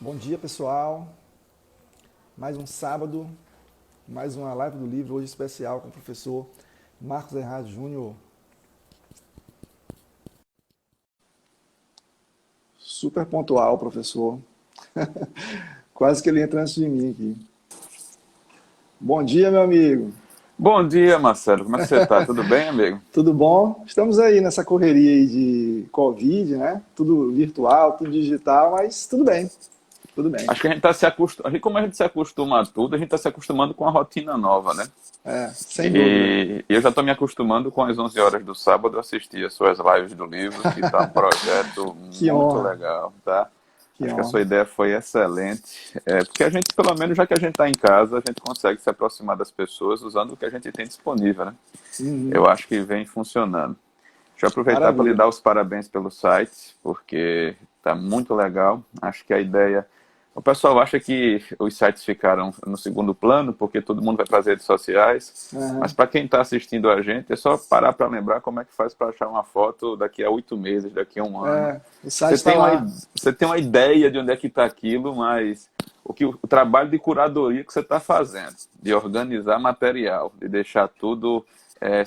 Bom dia, pessoal. Mais um sábado, mais uma live do livro, hoje especial com o professor Marcos Errado Júnior. Super pontual, professor. Quase que ele entra antes de mim aqui. Bom dia, meu amigo. Bom dia, Marcelo. Como é que você está? Tudo bem, amigo? Tudo bom? Estamos aí nessa correria aí de Covid, né? Tudo virtual, tudo digital, mas tudo bem, tudo bem. Acho que a gente está se acostumando. Como a gente se acostuma a tudo, a gente está se acostumando com a rotina nova, né? É, sem dúvida. E eu já estou me acostumando com as 11 horas do sábado assistir as suas lives do livro, que está um projeto Que muito honra, legal, tá? que Acho que a sua honra. ideia foi excelente. Porque a gente, pelo menos, já que a gente está em casa, a gente consegue se aproximar das pessoas usando o que a gente tem disponível, né? Uhum, Eu acho que vem funcionando. Deixa eu aproveitar para lhe maravilha. dar os parabéns pelo site, porque está muito legal. Acho que a ideia. O pessoal acha que os sites ficaram no segundo plano, porque todo mundo vai para as redes sociais. Mas Uhum. para quem está assistindo a gente, é só parar para lembrar como é que faz para achar uma foto daqui a 8 meses, daqui a um ano. É, o site Você está tem uma, lá. você tem uma ideia de onde é que está aquilo, mas o trabalho de curadoria que você está fazendo, de organizar material, de deixar tudo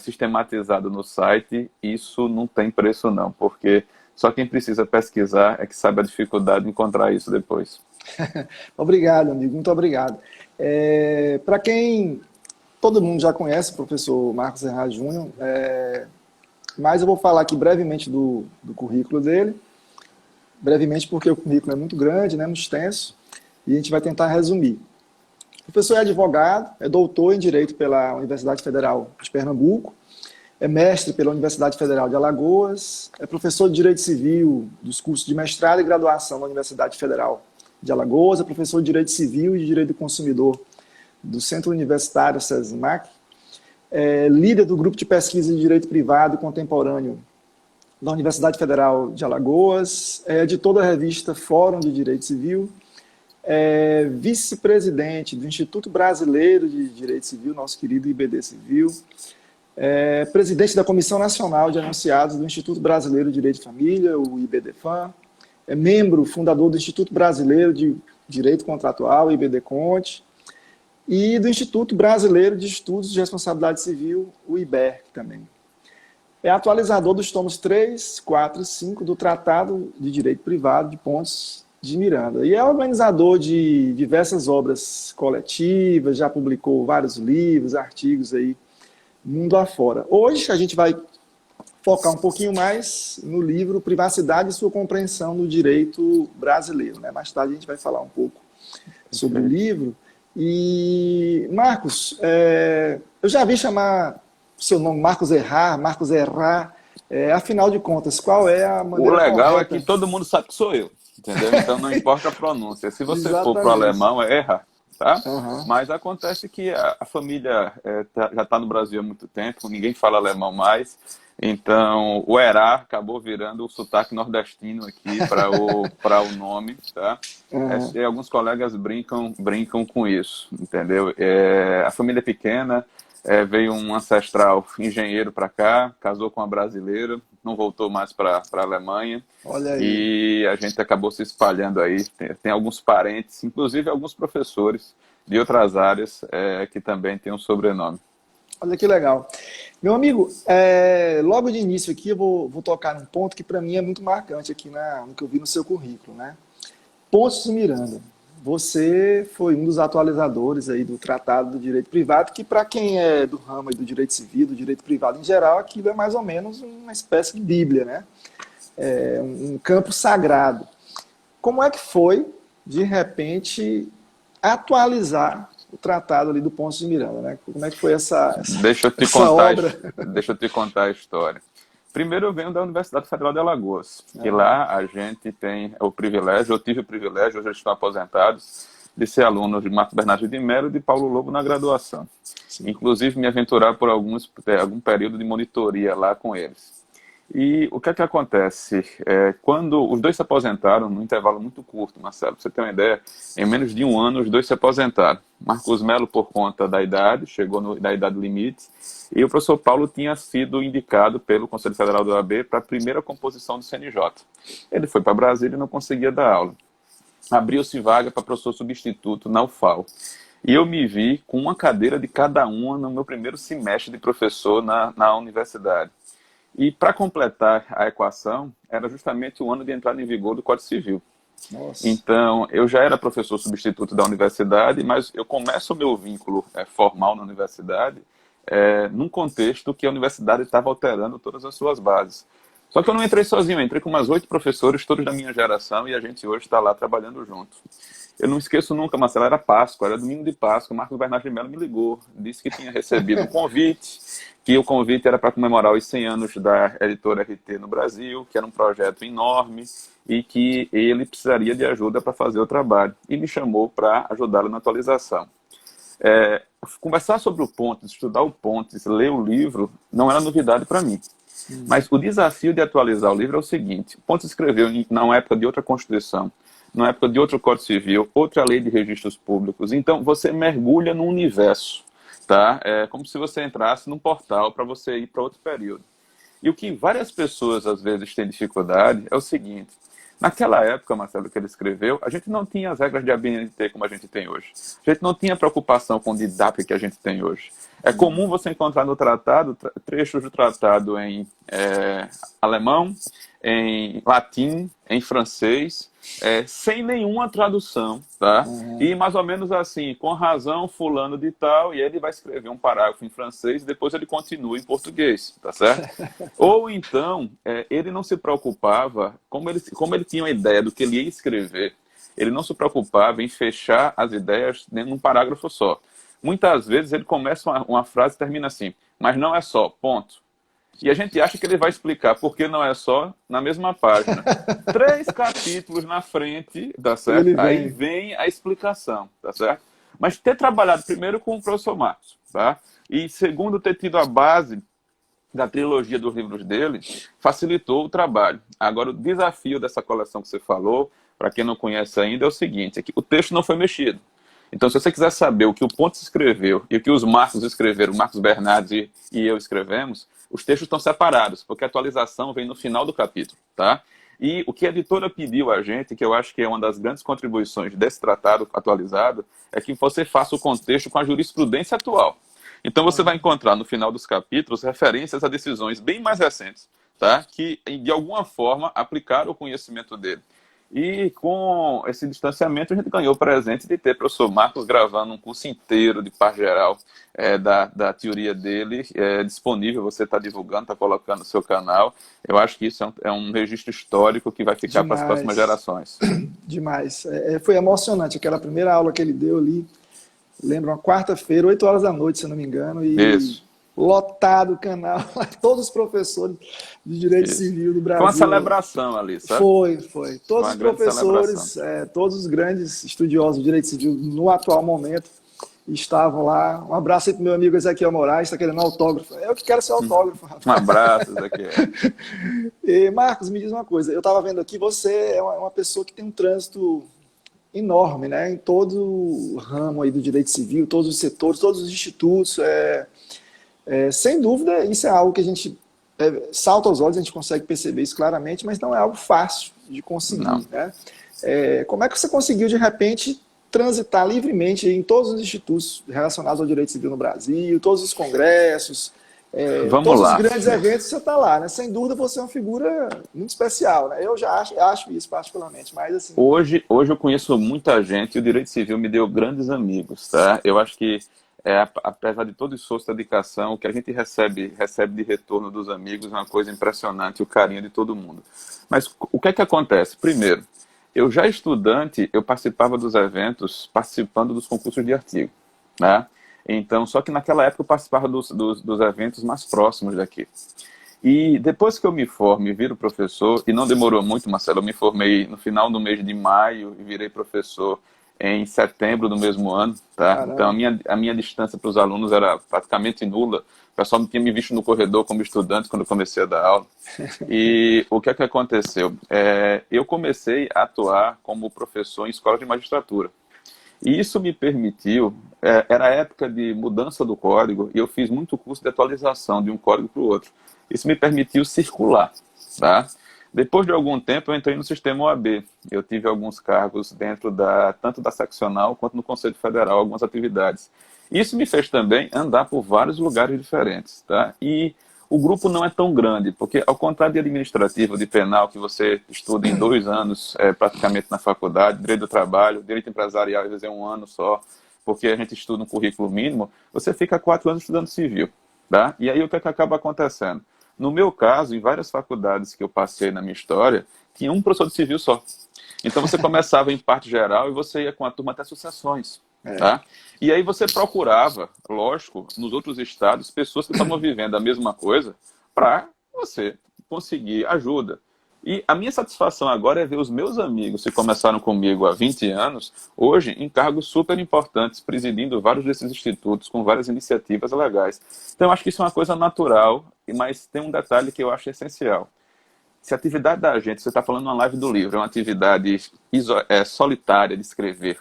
sistematizado no site, isso não tem preço não, porque só quem precisa pesquisar é que sabe a dificuldade de encontrar isso depois. Obrigado, amigo, muito obrigado. Para quem todo mundo já conhece, o professor Marcos Errad Júnior, mas eu vou falar aqui brevemente do currículo dele, brevemente porque o currículo é muito grande, né, muito extenso, e a gente vai tentar resumir. O professor é advogado, é doutor em Direito pela Universidade Federal de Pernambuco, é mestre pela Universidade Federal de Alagoas, é professor de Direito Civil dos cursos de mestrado e graduação da Universidade Federal de Alagoas, é professor de Direito Civil e de Direito do Consumidor do Centro Universitário SESMAC, é líder do grupo de pesquisa de Direito Privado e Contemporâneo da Universidade Federal de Alagoas, é editor da revista Fórum de Direito Civil, é vice-presidente do Instituto Brasileiro de Direito Civil, nosso querido IBD Civil, é presidente da Comissão Nacional de Enunciados do Instituto Brasileiro de Direito de Família, o IBDFAM, é membro fundador do Instituto Brasileiro de Direito Contratual, IBD-CONT, e do Instituto Brasileiro de Estudos de Responsabilidade Civil, o IBERC também. É atualizador dos tomos 3, 4 e 5 do Tratado de Direito Privado de Pontes de Miranda. E é organizador de diversas obras coletivas, já publicou vários livros, artigos aí, mundo afora. Hoje a gente vai focar um pouquinho mais no livro Privacidade e sua compreensão no direito brasileiro, né? Mais tarde a gente vai falar um pouco sobre o Perfeito. livro. E, Marcos, eu já vi chamar seu nome Marcos Errar, afinal de contas, qual é a O maneira legal é que correta? todo mundo sabe que sou eu, entendeu? Então não importa a pronúncia. Se você for pro Exatamente. alemão, é errar, tá? Uhum. Mas acontece que a família já está no Brasil há muito tempo, ninguém fala alemão mais, então o errar acabou virando o sotaque nordestino aqui para o nome, tá? Uhum. E alguns colegas brincam com isso, entendeu? A família é pequena, veio um ancestral engenheiro para cá, casou com uma brasileira, não voltou mais para a Alemanha, Olha aí. e a gente acabou se espalhando aí. Tem alguns parentes, inclusive alguns professores de outras áreas que também têm um sobrenome. Olha que legal. Meu amigo, logo de início aqui eu vou tocar num ponto que para mim é muito marcante aqui no que eu vi no seu currículo, né? Pontes de Miranda. Você foi um dos atualizadores aí do Tratado do Direito Privado, que para quem é do ramo aí do direito civil, do direito privado em geral, aquilo é mais ou menos uma espécie de Bíblia, né? É um campo sagrado. Como é que foi, de repente, atualizar o tratado ali do Pontes de Miranda, né? Como é que foi Deixa eu te essa contar, obra? deixa eu te contar a história. Primeiro eu venho da Universidade Federal de Alagoas, que Aham, lá a gente tem o privilégio, eu tive o privilégio, hoje eles estão aposentados, de ser aluno de Marco Bernardo de Mello e de Paulo Lobo na graduação. sim. Inclusive me aventurar por algum período de monitoria lá com eles. E o que é que acontece? Quando os dois se aposentaram, num intervalo muito curto, Marcelo, pra você ter uma ideia, em menos de um ano os dois se aposentaram. Marcos Mello por conta da idade, chegou da idade limite, e o professor Paulo tinha sido indicado pelo Conselho Federal da OAB para a primeira composição do CNJ. Ele foi para Brasília e não conseguia dar aula. abriu-se vaga para professor substituto na UFAL. E eu me vi com uma cadeira de cada uma no meu primeiro semestre de professor na universidade. E para completar a equação, era justamente o ano de entrada em vigor do Código Civil. Nossa. Então, eu já era professor substituto da universidade, mas eu começo o meu vínculo formal na universidade num contexto que a universidade estava alterando todas as suas bases. Só que eu não entrei sozinho, eu entrei com umas 8 professores, todos da minha geração, e a gente hoje está lá trabalhando junto. Eu não esqueço nunca, Marcelo, era Páscoa, era domingo de Páscoa, o Marcos Bernardo de Mello me ligou, disse que tinha recebido um convite, que o convite era para comemorar os 100 anos da editora RT no Brasil, que era um projeto enorme e que ele precisaria de ajuda para fazer o trabalho. E me chamou para ajudá-lo na atualização. Conversar sobre o Pontes, estudar o Pontes, ler o livro, não era novidade para mim. Mas o desafio de atualizar o livro é o seguinte: Pontes escreveu na época de outra Constituição, na época de outro Código Civil, outra lei de registros públicos. Então, você mergulha no universo, tá? É como se você entrasse num portal para você ir para outro período. E o que várias pessoas, às vezes, têm dificuldade é o seguinte: naquela época, Marcelo, que ele escreveu, a gente não tinha as regras de ABNT como a gente tem hoje. A gente não tinha preocupação com o didática que a gente tem hoje. É comum você encontrar no tratado trechos do tratado em alemão, em latim, em francês, sem nenhuma tradução, tá? E mais ou menos assim, com razão, fulano de tal, e ele vai escrever um parágrafo em francês e depois ele continua em português, tá certo? Ou então, ele não se preocupava, como ele tinha uma ideia do que ele ia escrever, ele não se preocupava em fechar as ideias num parágrafo só. Muitas vezes ele começa uma frase e termina assim: mas não é só, ponto. E a gente acha que ele vai explicar por que não é só na mesma página. 3 capítulos na frente, tá certo? Aí vem a explicação, tá certo? Mas ter trabalhado primeiro com o professor Marcos, tá? E segundo, ter tido a base da trilogia dos livros dele, facilitou o trabalho. Agora, o desafio dessa coleção que você falou, para quem não conhece ainda, é o seguinte: é que o texto não foi mexido. Então, se você quiser saber o que o Pontes escreveu e o que os Marcos escreveram, Marcos Bernardes e eu escrevemos, os textos estão separados, porque a atualização vem no final do capítulo, tá? E o que a editora pediu a gente, que eu acho que é uma das grandes contribuições desse tratado atualizado, é que você faça o contexto com a jurisprudência atual. Então, você vai encontrar no final dos capítulos referências a decisões bem mais recentes, tá? Que, de alguma forma, aplicaram o conhecimento dele. E com esse distanciamento a gente ganhou o presente de ter o professor Marcos gravando um curso inteiro de par geral da teoria dele, disponível, você está divulgando, está colocando no seu canal. Eu acho que isso é um registro histórico que vai ficar para as próximas gerações. Demais. Foi emocionante, aquela primeira aula que ele deu ali, lembro, uma quarta-feira, 8 horas da noite, se eu não me engano, e Isso. Lotado o canal, todos os professores de Direito Civil do Brasil. Foi uma celebração ali, sabe? Foi. Todos os professores, todos os grandes estudiosos de Direito Civil no atual momento estavam lá. Um abraço aí para o meu amigo Ezequiel Moraes, está querendo autógrafo. Eu que quero ser autógrafo, rapaz. Um abraço, Ezequiel. E, Marcos, me diz uma coisa. Eu estava vendo aqui, você é uma pessoa que tem um trânsito enorme, né? Em todo o ramo aí do Direito Civil, todos os setores, todos os institutos. Sem dúvida, isso é algo que a gente salta aos olhos, a gente consegue perceber isso claramente, mas não é algo fácil de conseguir. Né? Como é que você conseguiu, de repente, transitar livremente em todos os institutos relacionados ao direito civil no Brasil, todos os congressos, todos os grandes eventos, você está lá, né? Sem dúvida, você é uma figura muito especial, né? Eu já acho isso particularmente, mas assim... Hoje eu conheço muita gente e o direito civil me deu grandes amigos, tá? Eu acho que apesar de todo o esforço da dedicação, o que a gente recebe de retorno dos amigos é uma coisa impressionante, o carinho de todo mundo. Mas o que é que acontece? Primeiro, eu já estudante, eu participava dos eventos, participando dos concursos de artigo, né? Então, só que naquela época eu participava dos eventos mais próximos daqui. E depois que eu me formo e viro professor, e não demorou muito, Marcelo, eu me formei no final do mês de maio e virei professor em setembro do mesmo ano, tá? Caramba. Então a minha distância para os alunos era praticamente nula. O pessoal tinha me visto no corredor como estudante quando eu comecei a dar aula. E o que é que aconteceu? Eu comecei a atuar como professor em escola de magistratura. E isso me permitiu, era a época de mudança do código, e eu fiz muito curso de atualização de um código para o outro. Isso me permitiu circular, tá? Depois de algum tempo, eu entrei no sistema OAB. Eu tive alguns cargos dentro tanto da seccional quanto no Conselho Federal, algumas atividades. Isso me fez também andar por vários lugares diferentes, tá? E o grupo não é tão grande, porque ao contrário de administrativo, de penal, que você estuda em 2 anos, praticamente na faculdade, direito do trabalho, direito empresarial, às vezes é 1 ano só, porque a gente estuda um currículo mínimo, você fica 4 anos estudando civil, tá? E aí o que é que acaba acontecendo? No meu caso, em várias faculdades que eu passei na minha história, tinha um professor de civil só. Então você começava em parte geral e você ia com a turma até sucessões. Tá? E aí você procurava, lógico, nos outros estados, pessoas que estavam vivendo a mesma coisa para você conseguir ajuda. E a minha satisfação agora é ver os meus amigos que começaram comigo há 20 anos, hoje em cargos super importantes, presidindo vários desses institutos, com várias iniciativas legais. Então eu acho que isso é uma coisa natural, mas tem um detalhe que eu acho essencial. Se a atividade da gente, você está falando numa live do livro, é uma atividade solitária de escrever,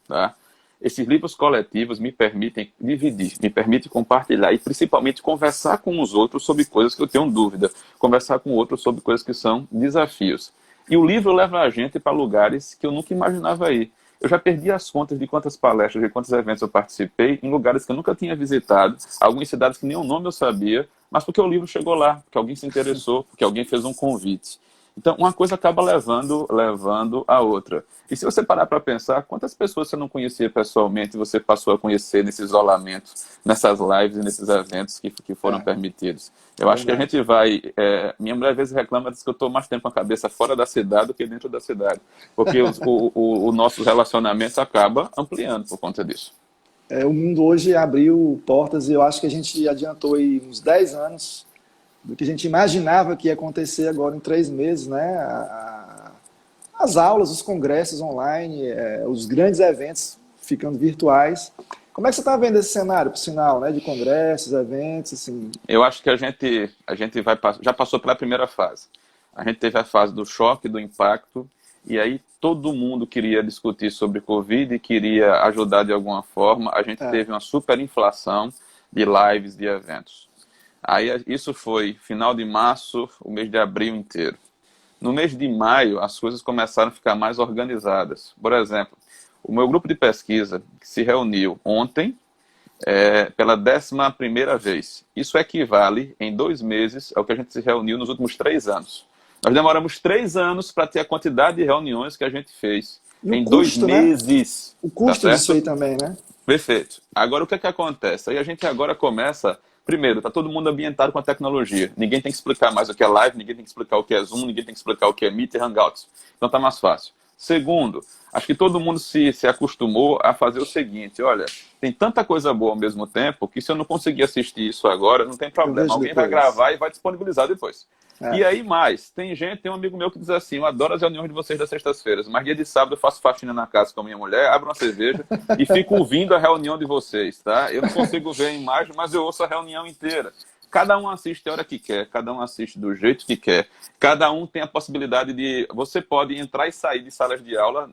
tá? Esses livros coletivos me permitem dividir, me permitem compartilhar e principalmente conversar com os outros sobre coisas que eu tenho dúvida, conversar com outros sobre coisas que são desafios. E o livro leva a gente para lugares que eu nunca imaginava ir. Eu já perdi as contas de quantas palestras, de quantos eventos eu participei, em lugares que eu nunca tinha visitado, algumas cidades que nem o nome eu sabia, mas porque o livro chegou lá, porque alguém se interessou, porque alguém fez um convite. Então, uma coisa acaba levando a outra. E se você parar para pensar, quantas pessoas você não conhecia pessoalmente e você passou a conhecer nesse isolamento, nessas lives e nesses eventos que foram permitidos? Eu acho que a gente vai... minha mulher às vezes reclama, diz que eu estou mais tempo com a cabeça fora da cidade do que dentro da cidade. Porque o nosso relacionamento acaba ampliando por conta disso. O mundo hoje abriu portas e eu acho que a gente adiantou aí uns 10 anos do que a gente imaginava que ia acontecer agora em 3 meses, né? As aulas, os congressos online, os grandes eventos ficando virtuais. Como é que você está vendo esse cenário, por sinal, né? De congressos, eventos, assim? Eu acho que a gente já passou pela primeira fase. A gente teve a fase do choque, do impacto, e aí todo mundo queria discutir sobre Covid e queria ajudar de alguma forma. A gente teve uma superinflação de lives, de eventos. Aí isso foi final de março, o mês de abril inteiro. No mês de maio, as coisas começaram a ficar mais organizadas. Por exemplo, o meu grupo de pesquisa que se reuniu ontem pela 11ª vez. Isso equivale, em 2 meses, ao que a gente se reuniu nos últimos 3 anos. Nós demoramos 3 anos para ter a quantidade de reuniões que a gente fez em custo, 2 meses. Né? O custo disso aí também, né? Perfeito. Agora, o que é que acontece? Aí a gente agora começa... Primeiro, está todo mundo ambientado com a tecnologia. Ninguém tem que explicar mais o que é live, ninguém tem que explicar o que é Zoom, ninguém tem que explicar o que é Meet e Hangouts. Então está mais fácil. Segundo, acho que todo mundo se acostumou a fazer o seguinte, olha, tem tanta coisa boa ao mesmo tempo que se eu não conseguir assistir isso agora, não tem problema. Alguém vai gravar e vai disponibilizar depois. E aí mais, tem um amigo meu que diz assim, eu adoro as reuniões de vocês das sextas-feiras, mas dia de sábado eu faço faxina na casa com a minha mulher, abro uma cerveja e fico ouvindo a reunião de vocês, tá? Eu não consigo ver a imagem, mas eu ouço a reunião inteira. Cada um assiste a hora que quer, cada um assiste do jeito que quer, cada um tem a possibilidade de... Você pode entrar e sair de salas de aula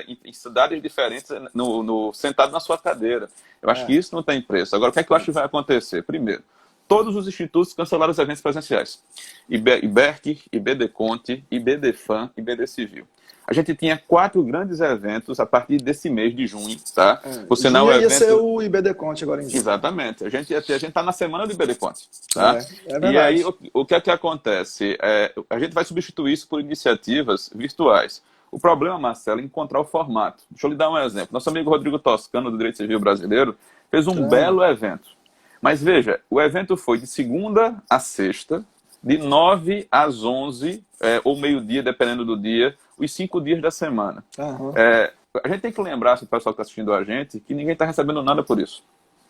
em cidades diferentes, sentado na sua cadeira. Eu acho que isso não tem preço. Agora, o que é que eu acho que vai acontecer? Primeiro, todos os institutos cancelaram os eventos presenciais. IBERC, IBDConte, IBDFAN, IBDCivil. A gente tinha 4 grandes eventos a partir desse mês de junho, tá? Por sinal, o evento... ia ser o IBDConte agora em junho. Exatamente. A gente está na semana do IBDConte, tá? É verdade. E aí, o que é que acontece? A gente vai substituir isso por iniciativas virtuais. O problema, Marcelo, é encontrar o formato. Deixa eu lhe dar um exemplo. Nosso amigo Rodrigo Toscano, do Direito Civil Brasileiro, fez um belo evento. Mas veja, o evento foi de segunda a sexta, de 9 às 11, ou meio-dia, dependendo do dia, os 5 dias da semana. Uhum. A gente tem que lembrar, se o pessoal que está assistindo a gente, que ninguém está recebendo nada por isso.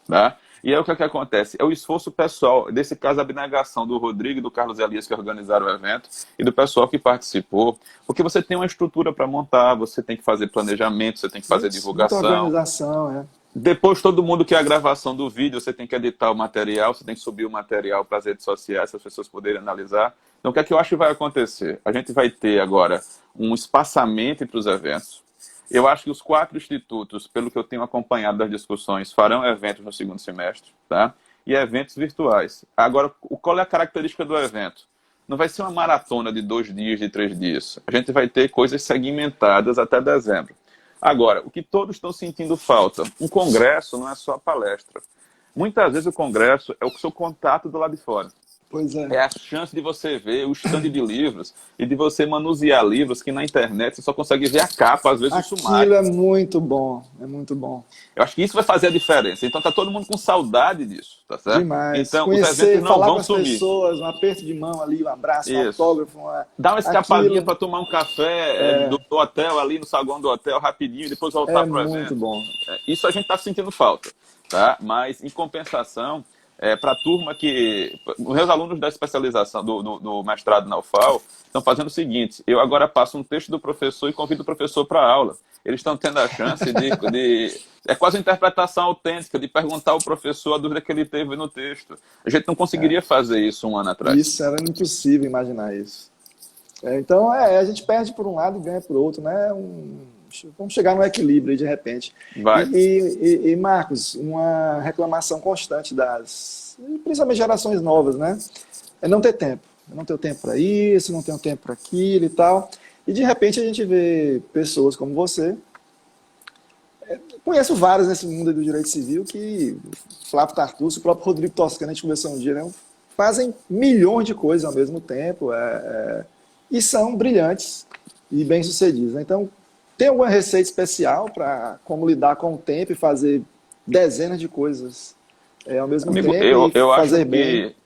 Tá? E aí o que acontece? É o esforço pessoal, desse caso a abnegação do Rodrigo e do Carlos Elias que organizaram o evento, e do pessoal que participou, porque você tem uma estrutura para montar, você tem que fazer planejamento, você tem que fazer divulgação. Muita organização, Depois, todo mundo quer a gravação do vídeo, você tem que editar o material, você tem que subir o material para as redes sociais, para as pessoas poderem analisar. Então, o que é que eu acho que vai acontecer? A gente vai ter agora um espaçamento entre os eventos. Eu acho que os 4 institutos, pelo que eu tenho acompanhado das discussões, farão eventos no segundo semestre, tá? E eventos virtuais. Agora, qual é a característica do evento? não vai ser uma maratona de 2 dias, de 3 dias. A gente vai ter coisas segmentadas até dezembro. Agora, o que todos estão sentindo falta, um congresso não é só a palestra. Muitas vezes o congresso é o seu contato do lado de fora. Pois é. É a chance de você ver o stand de livros e de você manusear livros que na internet você só consegue ver a capa, às vezes o sumário. Aquilo é muito bom, é muito bom. Eu acho que isso vai fazer a diferença. Então tá todo mundo com saudade disso, tá certo? Demais. Então os Conhecer, eventos não falar com vão as sumir. pessoas, um aperto de mão ali, um abraço, um Isso. autógrafo. Dá uma escapadinha Aquilo para tomar um café do hotel ali no saguão do hotel rapidinho e depois voltar é pro muito evento. bom. Isso a gente está sentindo falta, tá? Mas, em compensação, para a turma que... Os meus alunos da especialização, do mestrado na UFAL, estão fazendo o seguinte, eu agora passo um texto do professor e convido o professor para a aula. Eles estão tendo a chance é quase uma interpretação autêntica, de perguntar ao professor a dúvida que ele teve no texto. A gente não conseguiria fazer isso um ano atrás. Isso era impossível imaginar isso. Então, a gente perde por um lado e ganha por outro, né? Vamos chegar no equilíbrio aí, de repente. Vai. E, Marcos, uma reclamação constante principalmente gerações novas, né? É não ter tempo. Eu não tenho tempo para isso, não tenho tempo para aquilo e tal. E, de repente, a gente vê pessoas como você. Conheço vários nesse mundo do direito civil que, Flávio Tartucci, o próprio Rodrigo Toscano, a gente conversou um dia, né? Fazem milhões de coisas ao mesmo tempo e são brilhantes e bem-sucedidos. Né? Então, tem alguma receita especial para como lidar com o tempo e fazer dezenas de coisas ao mesmo Amigo, tempo eu e acho fazer que bem?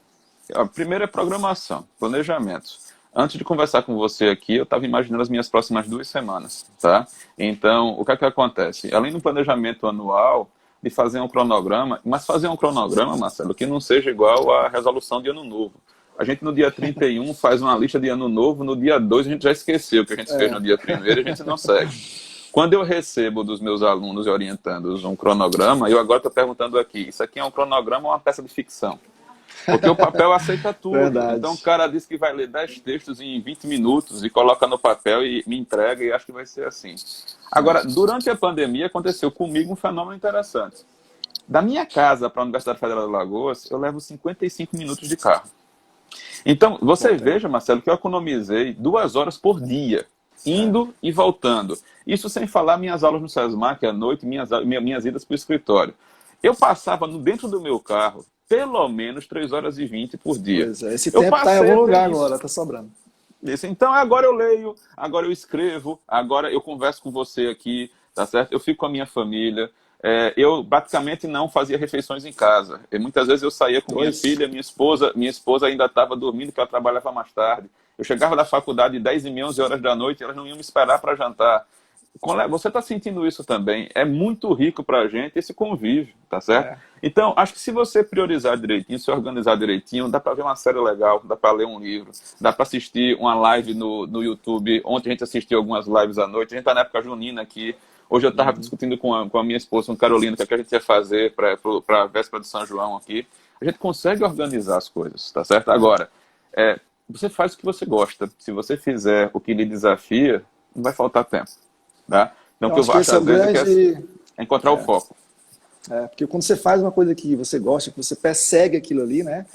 a primeira é programação, planejamento. Antes de conversar com você aqui, eu estava imaginando as minhas próximas 2 semanas, tá? Então, o que é que acontece? Além do planejamento anual, de fazer um cronograma, mas fazer um cronograma, Marcelo, que não seja igual à resolução de ano novo. A gente no dia 31 faz uma lista de ano novo, no dia 2 a gente já esqueceu o que a gente fez no dia 1º e a gente não segue. Quando eu recebo dos meus alunos e orientandos um cronograma, eu agora estou perguntando aqui, isso aqui é um cronograma ou uma peça de ficção? Porque o papel aceita tudo. Verdade. Então o cara diz que vai ler 10 textos em 20 minutos e coloca no papel e me entrega e acho que vai ser assim. Agora, durante a pandemia aconteceu comigo um fenômeno interessante. Da minha casa para a Universidade Federal de Alagoas, eu levo 55 minutos de carro. Então, você veja, Marcelo, que eu economizei 2 horas por dia, indo e voltando. Isso sem falar minhas aulas no SESMAC à noite, minhas idas para o escritório. Eu passava dentro do meu carro pelo menos 3 horas e 20 por dia. Pois é, esse tempo está em algum lugar agora, está sobrando. Isso. Então, agora eu leio, agora eu escrevo, agora eu converso com você aqui, tá certo? Eu fico com a minha família. Eu praticamente não fazia refeições em casa. E muitas vezes eu saía com minha filha, minha esposa ainda estava dormindo, porque ela trabalhava mais tarde. Eu chegava da faculdade 10h30, 11 horas da noite, e elas não iam me esperar para jantar. Você está sentindo isso também? É muito rico para a gente esse convívio, tá certo? Então, acho que se você priorizar direitinho, se organizar direitinho, dá para ver uma série legal, dá para ler um livro, dá para assistir uma live no YouTube. Ontem a gente assistiu algumas lives à noite, a gente está na época junina aqui. Hoje eu estava discutindo com a minha esposa, com Carolina, o que é que a gente ia fazer para a véspera de São João aqui. A gente consegue organizar as coisas, tá certo? Agora, você faz o que você gosta. Se você fizer o que lhe desafia, não vai faltar tempo. Tá? Então, o que eu acho, às vezes, é encontrar o foco. Porque quando você faz uma coisa que você gosta, que você persegue aquilo ali, né?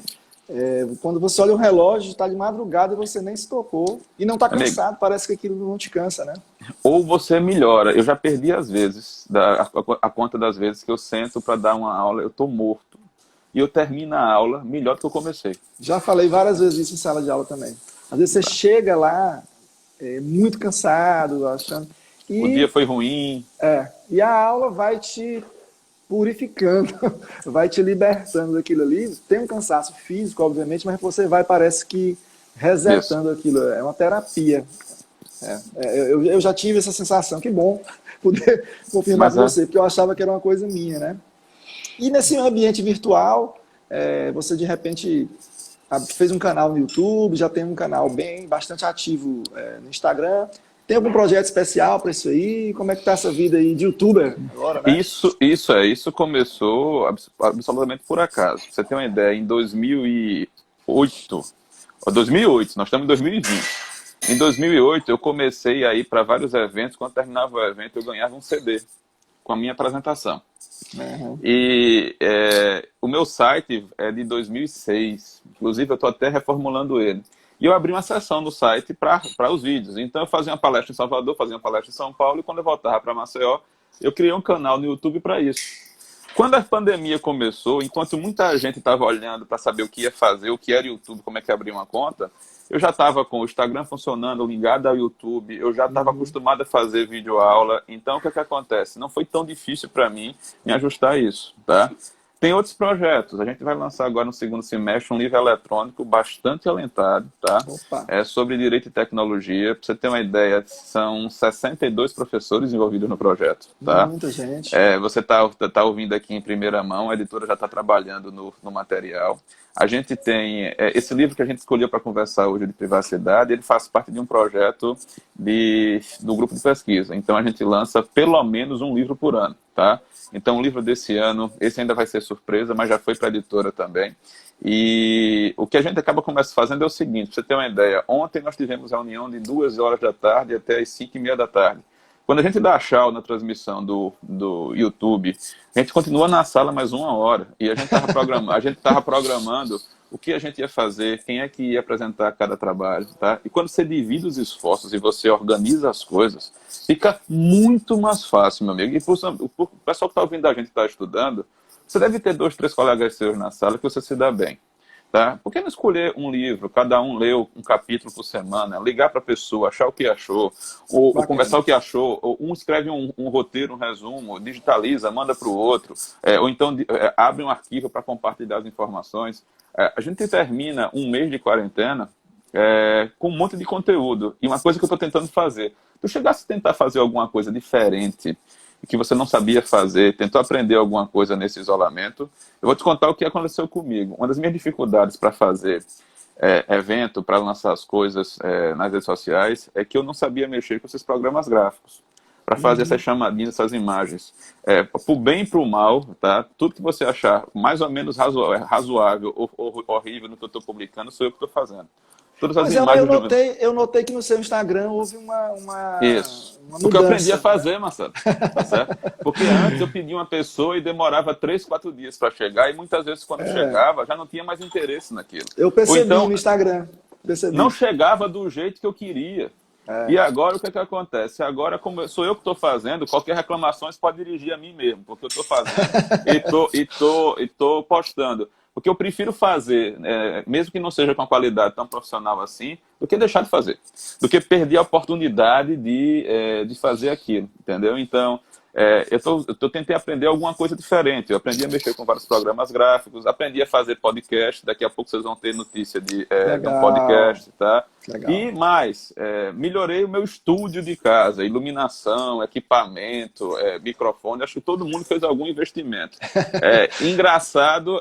Quando você olha o relógio, está de madrugada e você nem se tocou e não está cansado, amigo, parece que aquilo não te cansa, né? Ou você melhora. Eu já perdi às vezes, a conta das vezes que eu sento para dar uma aula, eu estou morto. E eu termino a aula melhor do que eu comecei. Já falei várias vezes isso em sala de aula também. Às vezes você chega lá muito cansado, achando... O dia foi ruim. E a aula vai te purificando, vai te libertando daquilo ali. Tem um cansaço físico, obviamente, mas você vai, parece que, resetando aquilo. É uma terapia. Eu já tive essa sensação. Que bom poder confirmar com você, porque eu achava que era uma coisa minha, né? E nesse ambiente virtual, você, de repente, fez um canal no YouTube, já tem um canal bastante ativo no Instagram. Tem algum projeto especial para isso aí? Como é que tá essa vida aí de youtuber agora, né? Isso começou absolutamente por acaso. Pra você ter uma ideia, em 2008, nós estamos em 2020. Em 2008 eu comecei a ir para vários eventos. Quando terminava o evento eu ganhava um CD com a minha apresentação. E o meu site é de 2006. Inclusive eu estou até reformulando ele. e eu abri uma seção no site para os vídeos. Então eu fazia uma palestra em Salvador, fazia uma palestra em São Paulo, e quando eu voltava para Maceió, eu criei um canal no YouTube para isso. Quando a pandemia começou, enquanto muita gente estava olhando para saber o que ia fazer, o que era YouTube, como é que abria uma conta, eu já estava com o Instagram funcionando, ligado ao YouTube, eu já estava acostumado a fazer videoaula. Então, o que é que acontece? Não foi tão difícil para mim me ajustar a isso, tá? Tem outros projetos. A gente vai lançar agora no segundo semestre um livro eletrônico bastante alentado, tá? Opa. É sobre direito e tecnologia. Para você ter uma ideia, são 62 professores envolvidos no projeto, tá? Muita gente. Você tá ouvindo aqui em primeira mão, a editora já está trabalhando no material. A gente tem esse livro que a gente escolheu para conversar hoje de privacidade, ele faz parte de um projeto do grupo de pesquisa. Então a gente lança pelo menos um livro por ano, tá? Então o livro desse ano, esse ainda vai ser surpresa, mas já foi para a editora também. E o que a gente acaba fazendo é o seguinte, para você ter uma ideia, ontem nós tivemos reunião de 2 horas da tarde até as 5h30 da tarde. Quando a gente dá tchau na transmissão do YouTube, a gente continua na sala mais 1 hora. E a gente estava programando o que a gente ia fazer, quem é que ia apresentar cada trabalho, tá? E quando você divide os esforços e você organiza as coisas, fica muito mais fácil, meu amigo. E o pessoal que está ouvindo a gente está estudando, você deve ter 2, 3 colegas seus na sala que você se dá bem. Tá? Por que não escolher um livro, cada um lê um capítulo por semana, ligar para a pessoa, achar o que achou, ou conversar o que achou, ou um escreve um roteiro, um resumo, digitaliza, manda para o outro, ou então abre um arquivo para compartilhar as informações. A gente termina um mês de quarentena com um monte de conteúdo. E uma coisa que eu estou tentando fazer, tu chegasse a tentar fazer alguma coisa diferente, que você não sabia fazer, tentou aprender alguma coisa nesse isolamento, eu vou te contar o que aconteceu comigo. Uma das minhas dificuldades para fazer evento, para lançar as coisas nas redes sociais, é que eu não sabia mexer com esses programas gráficos, para fazer essas chamadinhas, essas imagens. Pro bem e pro mal, tá? Tudo que você achar mais ou menos razoável ou horrível no que eu estou publicando, sou eu que estou fazendo. Todas as imagens eu notei que no seu Instagram houve Isso. uma Porque eu aprendi a mudança. fazer, Marcelo. Tá certo? Porque antes eu pedia uma pessoa e demorava 3, 4 dias para chegar, e muitas vezes quando chegava já não tinha mais interesse naquilo. Eu percebi Ou então, no Instagram. Percebi. não chegava do jeito que eu queria. E agora o que acontece? Agora, como sou eu que estou fazendo, qualquer reclamação você pode dirigir a mim mesmo, porque eu estou fazendo e tô postando. Porque eu prefiro fazer, mesmo que não seja com a qualidade tão profissional assim, do que deixar de fazer. Do que perder a oportunidade de fazer aquilo, entendeu? Então, eu tentei aprender alguma coisa diferente. Eu aprendi a mexer com vários programas gráficos, aprendi a fazer podcast. Daqui a pouco vocês vão ter notícia de um podcast, tá? Legal. E mais, melhorei o meu estúdio de casa, iluminação, equipamento, microfone. Acho que todo mundo fez algum investimento. Engraçado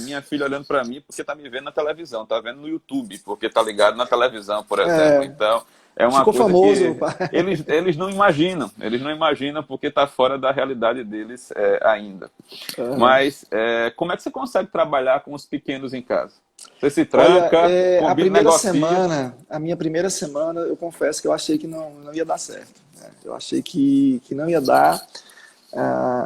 minha filha olhando para mim porque tá me vendo na televisão, tá vendo no YouTube, porque tá ligado na televisão, por exemplo. Então, é uma Ficou coisa famoso, que eles não imaginam porque está fora da realidade deles ainda. Mas como é que você consegue trabalhar com os pequenos em casa? Você se tranca, combina, negocia? A minha primeira semana, eu confesso que eu achei que não ia dar certo. Né? Eu achei que não ia dar,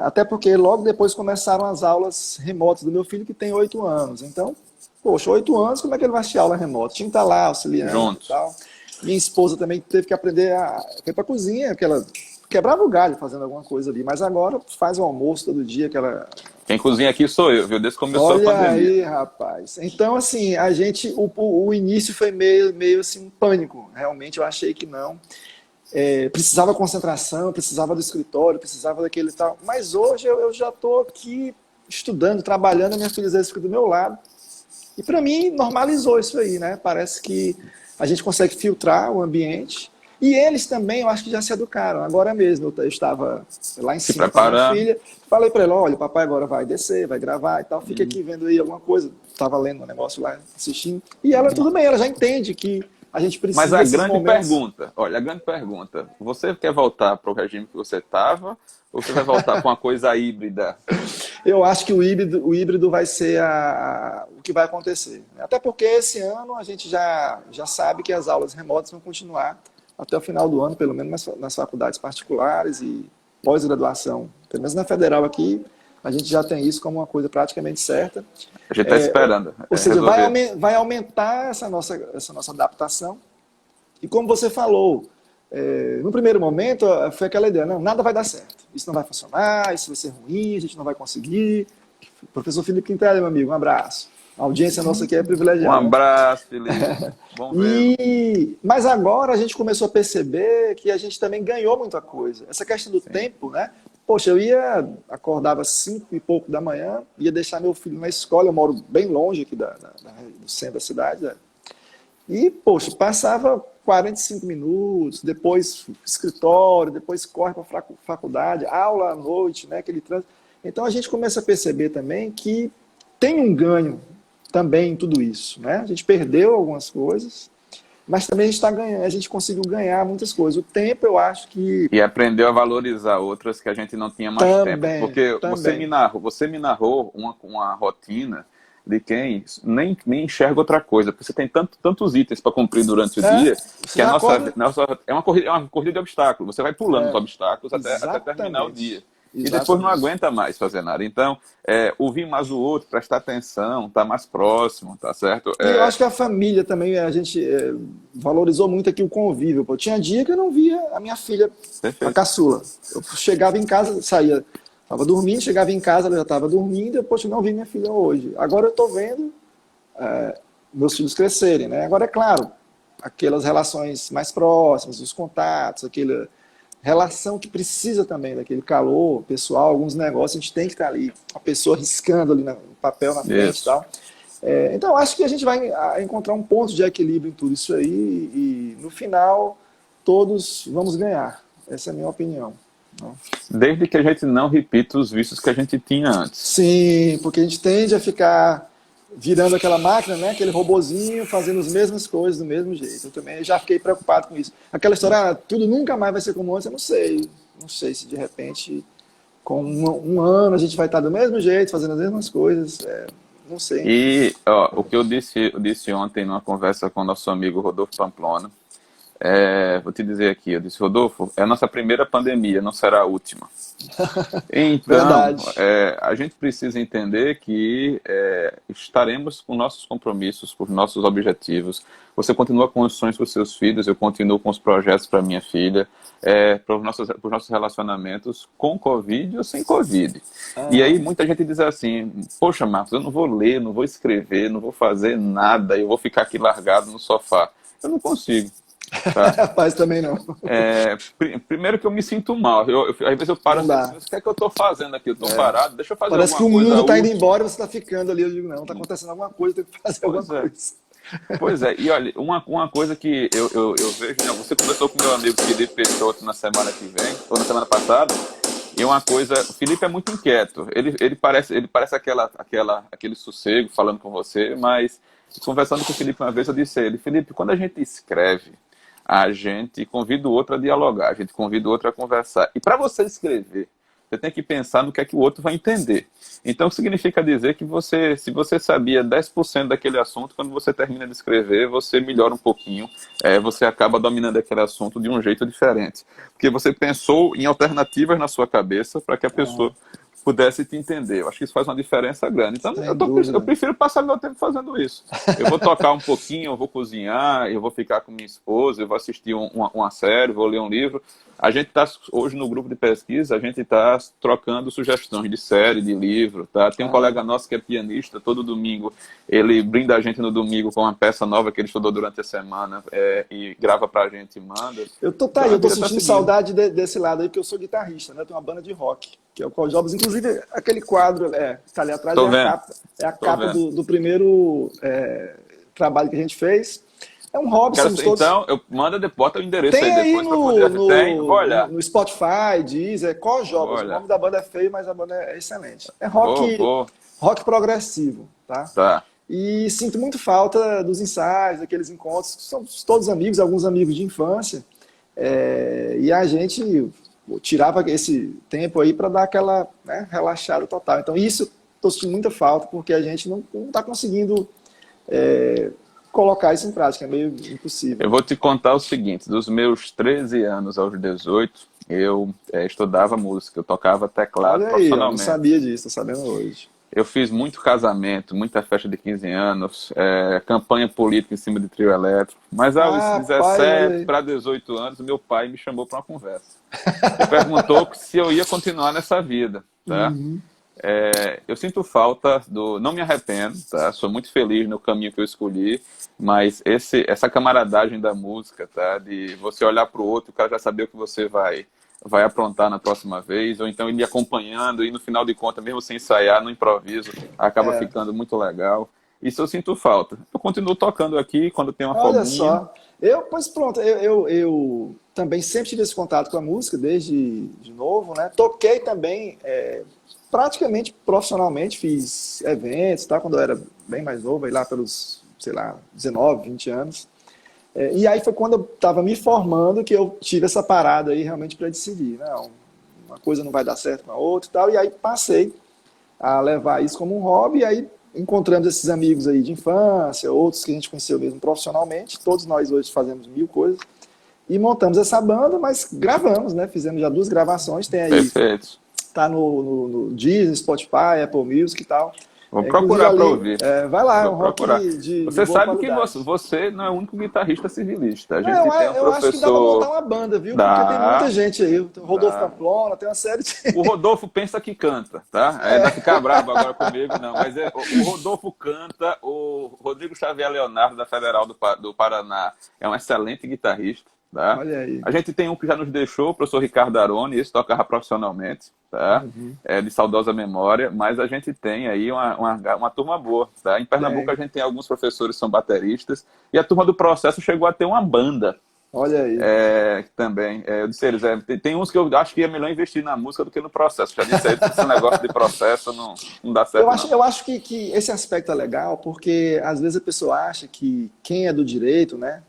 até porque logo depois começaram as aulas remotas do meu filho, que tem 8 anos. Então, poxa, 8 anos, como é que ele vai assistir aula remota? Tinha que estar lá auxiliando Juntos. E tal. Minha esposa também teve que aprender foi para a cozinha, porque ela quebrava o galho fazendo alguma coisa ali, mas agora faz o almoço todo dia. Quem cozinha aqui sou eu, viu? Desde que começou a pandemia. Olha aí, rapaz. Então, assim, o início foi meio assim, um pânico. Realmente eu achei que não. Precisava concentração, precisava do escritório, precisava daquele e tal. Mas hoje eu já estou aqui estudando, trabalhando, a minha filha às vezes fica do meu lado. E para mim, normalizou isso aí, né? Parece que a gente consegue filtrar o ambiente. E eles também, eu acho que já se educaram. Agora mesmo, eu estava lá em cima com a minha filha. Falei para ela, olha, o papai agora vai descer, vai gravar e tal. Fica aqui vendo aí alguma coisa. Estava lendo um negócio lá, assistindo. E ela, tudo bem, ela já entende que a gente precisa. Mas a grande pergunta, você quer voltar para o regime que você estava ou você vai voltar para uma coisa híbrida? Eu acho que o híbrido vai ser o que vai acontecer. Até porque esse ano a gente já sabe que as aulas remotas vão continuar até o final do ano, pelo menos nas faculdades particulares e pós-graduação. Pelo menos na federal aqui, a gente já tem isso como uma coisa praticamente certa. A gente está esperando. Ou seja, resolver. vai aumentar essa nossa adaptação. E como você falou, no primeiro momento foi aquela ideia, não, nada vai dar certo. Isso não vai funcionar, isso vai ser ruim, a gente não vai conseguir. Professor Felipe Quintela, meu amigo, um abraço. A audiência nossa aqui é Um privilegiada. abraço, Felipe. Bom vê-lo. Mas agora a gente começou a perceber que a gente também ganhou muita coisa. Essa questão do tempo, né? Poxa, acordava às 5 e pouco da manhã, ia deixar meu filho na escola, eu moro bem longe aqui do centro da cidade, né? E, poxa, passava 45 minutos, depois escritório, depois corre para a faculdade, aula à noite, né? Aquele trânsito. Então a gente começa a perceber também que tem um ganho também em tudo isso, né? A gente perdeu algumas coisas, mas também a gente está ganhando, a gente conseguiu ganhar muitas coisas. O tempo, eu acho que E aprendeu a valorizar outras que a gente não tinha mais tempo. Porque você me narrou uma rotina de quem nem enxerga outra coisa. Porque você tem tantos itens para cumprir durante o dia, que é uma corrida de obstáculos. Você vai pulando os obstáculos até terminar o dia. E depois não aguenta mais fazer nada. Então, ouvir mais o outro, prestar atenção, estar mais próximo, tá certo? E eu acho que a família também, a gente valorizou muito aqui o convívio. Pô. Tinha dia que eu não via a minha filha, Perfeito. a caçula. Eu chegava em casa, saía, estava dormindo, chegava em casa, ela já estava dormindo, eu, poxa, não vi minha filha hoje. Agora eu estou vendo meus filhos crescerem, né? Agora, é claro, aquelas relações mais próximas, os contatos, aquela relação que precisa também daquele calor pessoal, alguns negócios, a gente tem que estar ali, a pessoa riscando ali no papel na frente e tal. Então, acho que a gente vai encontrar um ponto de equilíbrio em tudo isso aí e, no final, todos vamos ganhar. Essa é a minha opinião. Desde que a gente não repita os vícios que a gente tinha antes. Sim, porque a gente tende a ficar virando aquela máquina, né? Aquele robozinho, fazendo as mesmas coisas do mesmo jeito. Eu também já fiquei preocupado com isso. Aquela história, tudo nunca mais vai ser como antes, eu não sei. Não sei se de repente, com um ano, a gente vai estar do mesmo jeito, fazendo as mesmas coisas. Não sei. E o que eu disse ontem numa conversa com o nosso amigo Rodolfo Pamplona, vou te dizer aqui, eu disse, Rodolfo, é a nossa primeira pandemia, não será a última. Então, Verdade. A gente precisa entender que estaremos com nossos compromissos, com nossos objetivos. Você continua com os sonhos para os seus filhos, eu continuo com os projetos para minha filha, para os nossos relacionamentos com Covid ou sem Covid. E aí muita gente diz assim, poxa, Marcos, eu não vou ler, não vou escrever, não vou fazer nada, eu vou ficar aqui largado no sofá. Eu não consigo. Tá? Rapaz, também não. Primeiro que eu me sinto mal. Às vezes eu paro assim, o que é que eu estou fazendo aqui? Eu estou parado, deixa eu fazer Parece alguma que o coisa mundo está indo útil. embora e você está ficando ali. Eu digo, não, está acontecendo alguma coisa, tem que fazer alguma coisa. Pois é, e olha, uma coisa que eu vejo, né, você conversou com meu amigo Felipe Peixoto na semana que vem, ou na semana passada, e uma coisa, o Felipe é muito inquieto, ele parece aquele sossego falando com você, mas conversando com o Felipe uma vez, eu disse a ele, Felipe, quando a gente escreve, a gente convida o outro a dialogar, a gente convida o outro a conversar. E para você escrever, você tem que pensar no que é que o outro vai entender. Então, significa dizer que se você sabia 10% daquele assunto, quando você termina de escrever, você melhora um pouquinho, você acaba dominando aquele assunto de um jeito diferente. Porque você pensou em alternativas na sua cabeça para que a pessoa pudesse te entender. Eu acho que isso faz uma diferença grande. Então, eu prefiro passar meu tempo fazendo isso. Eu vou tocar um pouquinho, eu vou cozinhar, eu vou ficar com minha esposa, eu vou assistir uma série, vou ler um livro. A gente está, hoje no grupo de pesquisa, a gente está trocando sugestões de série, de livro. Tá? Tem um colega nosso que é pianista, todo domingo, ele brinda a gente no domingo com uma peça nova que ele estudou durante a semana e grava pra gente e manda. Eu tô sentindo saudade desse lado aí, porque eu sou guitarrista, né? Eu tenho uma banda de rock, que é o Call Jobs. Inclusive, aquele quadro que está ali atrás é a capa do primeiro trabalho que a gente fez. É um hobby, somos todos... Então, bota o endereço tem aí depois. No Spotify, diz, Call Jobs. O nome da banda é feio, mas a banda é excelente. É rock progressivo, tá? E sinto muito falta dos ensaios, daqueles encontros, que somos todos amigos, alguns amigos de infância, e a gente tirava esse tempo aí para dar aquela relaxada total. Então isso estou sentindo muita falta, porque a gente não está conseguindo colocar isso em prática, é meio impossível. Eu vou te contar o seguinte, dos meus 13 anos aos 18, eu estudava música, eu tocava teclado Olha aí, eu não profissionalmente. sabia disso, tô sabendo hoje. Eu fiz muito casamento, muita festa de 15 anos, campanha política em cima de trio elétrico. Mas aos Ah, pai, olha 17 aí. para 18 anos, meu pai me chamou para uma conversa. E perguntou se eu ia continuar nessa vida, tá? Uhum. Eu sinto falta do... Não me arrependo, tá? Sou muito feliz no caminho que eu escolhi, mas essa camaradagem da música, tá? De você olhar para o outro, o cara já saber o que você vai aprontar na próxima vez, ou então ele acompanhando, e no final de contas, mesmo sem ensaiar, no improviso, acaba É, ficando muito legal. Isso eu sinto falta. Eu continuo tocando aqui quando tem uma olha folguinha. só. Pois pronto, eu também sempre tive esse contato com a música desde de novo, né? Toquei também praticamente profissionalmente, fiz eventos, tá? Quando eu era bem mais novo, aí lá pelos, sei lá, 19, 20 anos. E aí foi quando eu estava me formando que eu tive essa parada aí realmente para decidir, não, uma coisa não vai dar certo com a outra e tal, e aí passei a levar isso como um hobby, e aí encontramos esses amigos aí de infância, outros que a gente conheceu mesmo profissionalmente, todos nós hoje fazemos mil coisas, e montamos essa banda, mas gravamos, né? Fizemos já 2 gravações, tem aí, Perfeito. tá no Disney, Spotify, Apple Music e tal. Vou Inclusive procurar para ali, ouvir. vai lá, é Vou um rock procurar. de Você boa sabe que qualidade. você não é o único guitarrista civilista. A Não, gente tem um eu acho que dá para montar professor uma banda, viu? Porque tem muita da... gente aí. Tem o Rodolfo da... Pamplona, tem uma série de. O Rodolfo pensa que canta, tá? Vai ficar bravo agora comigo, não. Mas o Rodolfo canta, o Rodrigo Xavier Leonardo, da Federal do Paraná, é um excelente guitarrista, tá? Olha aí. A gente tem um que já nos deixou, o professor Ricardo Aroni, esse tocava profissionalmente, tá? Uhum. De saudosa memória, mas a gente tem aí uma turma boa, tá? Em Pernambuco a Tem. gente tem alguns professores que são bateristas, e a turma do processo chegou a ter uma banda, Olha aí. também. Eu disse a eles, tem uns que eu acho que é melhor investir na música do que no processo. Já disse a eles que esse negócio de processo não dá certo, não. Eu acho que esse aspecto é legal, porque às vezes a pessoa acha que quem é do direito, né?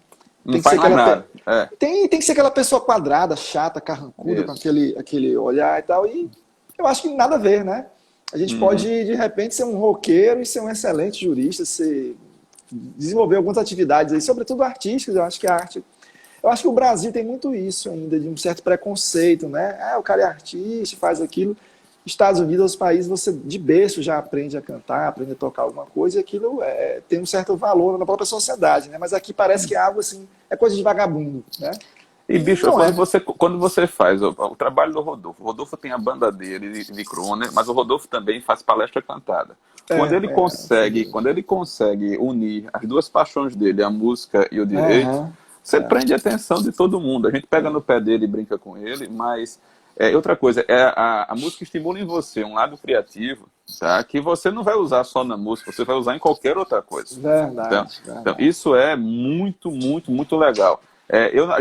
Não Tem que ser faz mais aquela, nada. tem que ser aquela pessoa quadrada, chata, carrancuda, com Isso. aquele olhar e tal. E eu acho que nada a ver, né? A gente pode, Uhum. de repente, ser um roqueiro e ser um excelente jurista, desenvolver algumas atividades aí, sobretudo artísticas. Eu acho que a arte. Eu acho que o Brasil tem muito isso ainda, de um certo preconceito, né? O cara é artista, faz aquilo. Estados Unidos, os países, você de berço já aprende a cantar, aprende a tocar alguma coisa, e aquilo tem um certo valor na própria sociedade, né? Mas aqui parece que é algo assim, é coisa de vagabundo, né? E, E bicho, não é. quando você faz o trabalho do Rodolfo, o Rodolfo tem a banda dele de crooner, mas o Rodolfo também faz palestra cantada. Quando ele consegue unir as duas paixões dele, a música e o direito, Aham, você prende a atenção de todo mundo. A gente pega no pé dele e brinca com ele, mas outra coisa, a música estimula em você um lado criativo, tá? Que você não vai usar só na música, você vai usar em qualquer outra coisa. verdade, Então, verdade. isso é muito, muito, muito legal. A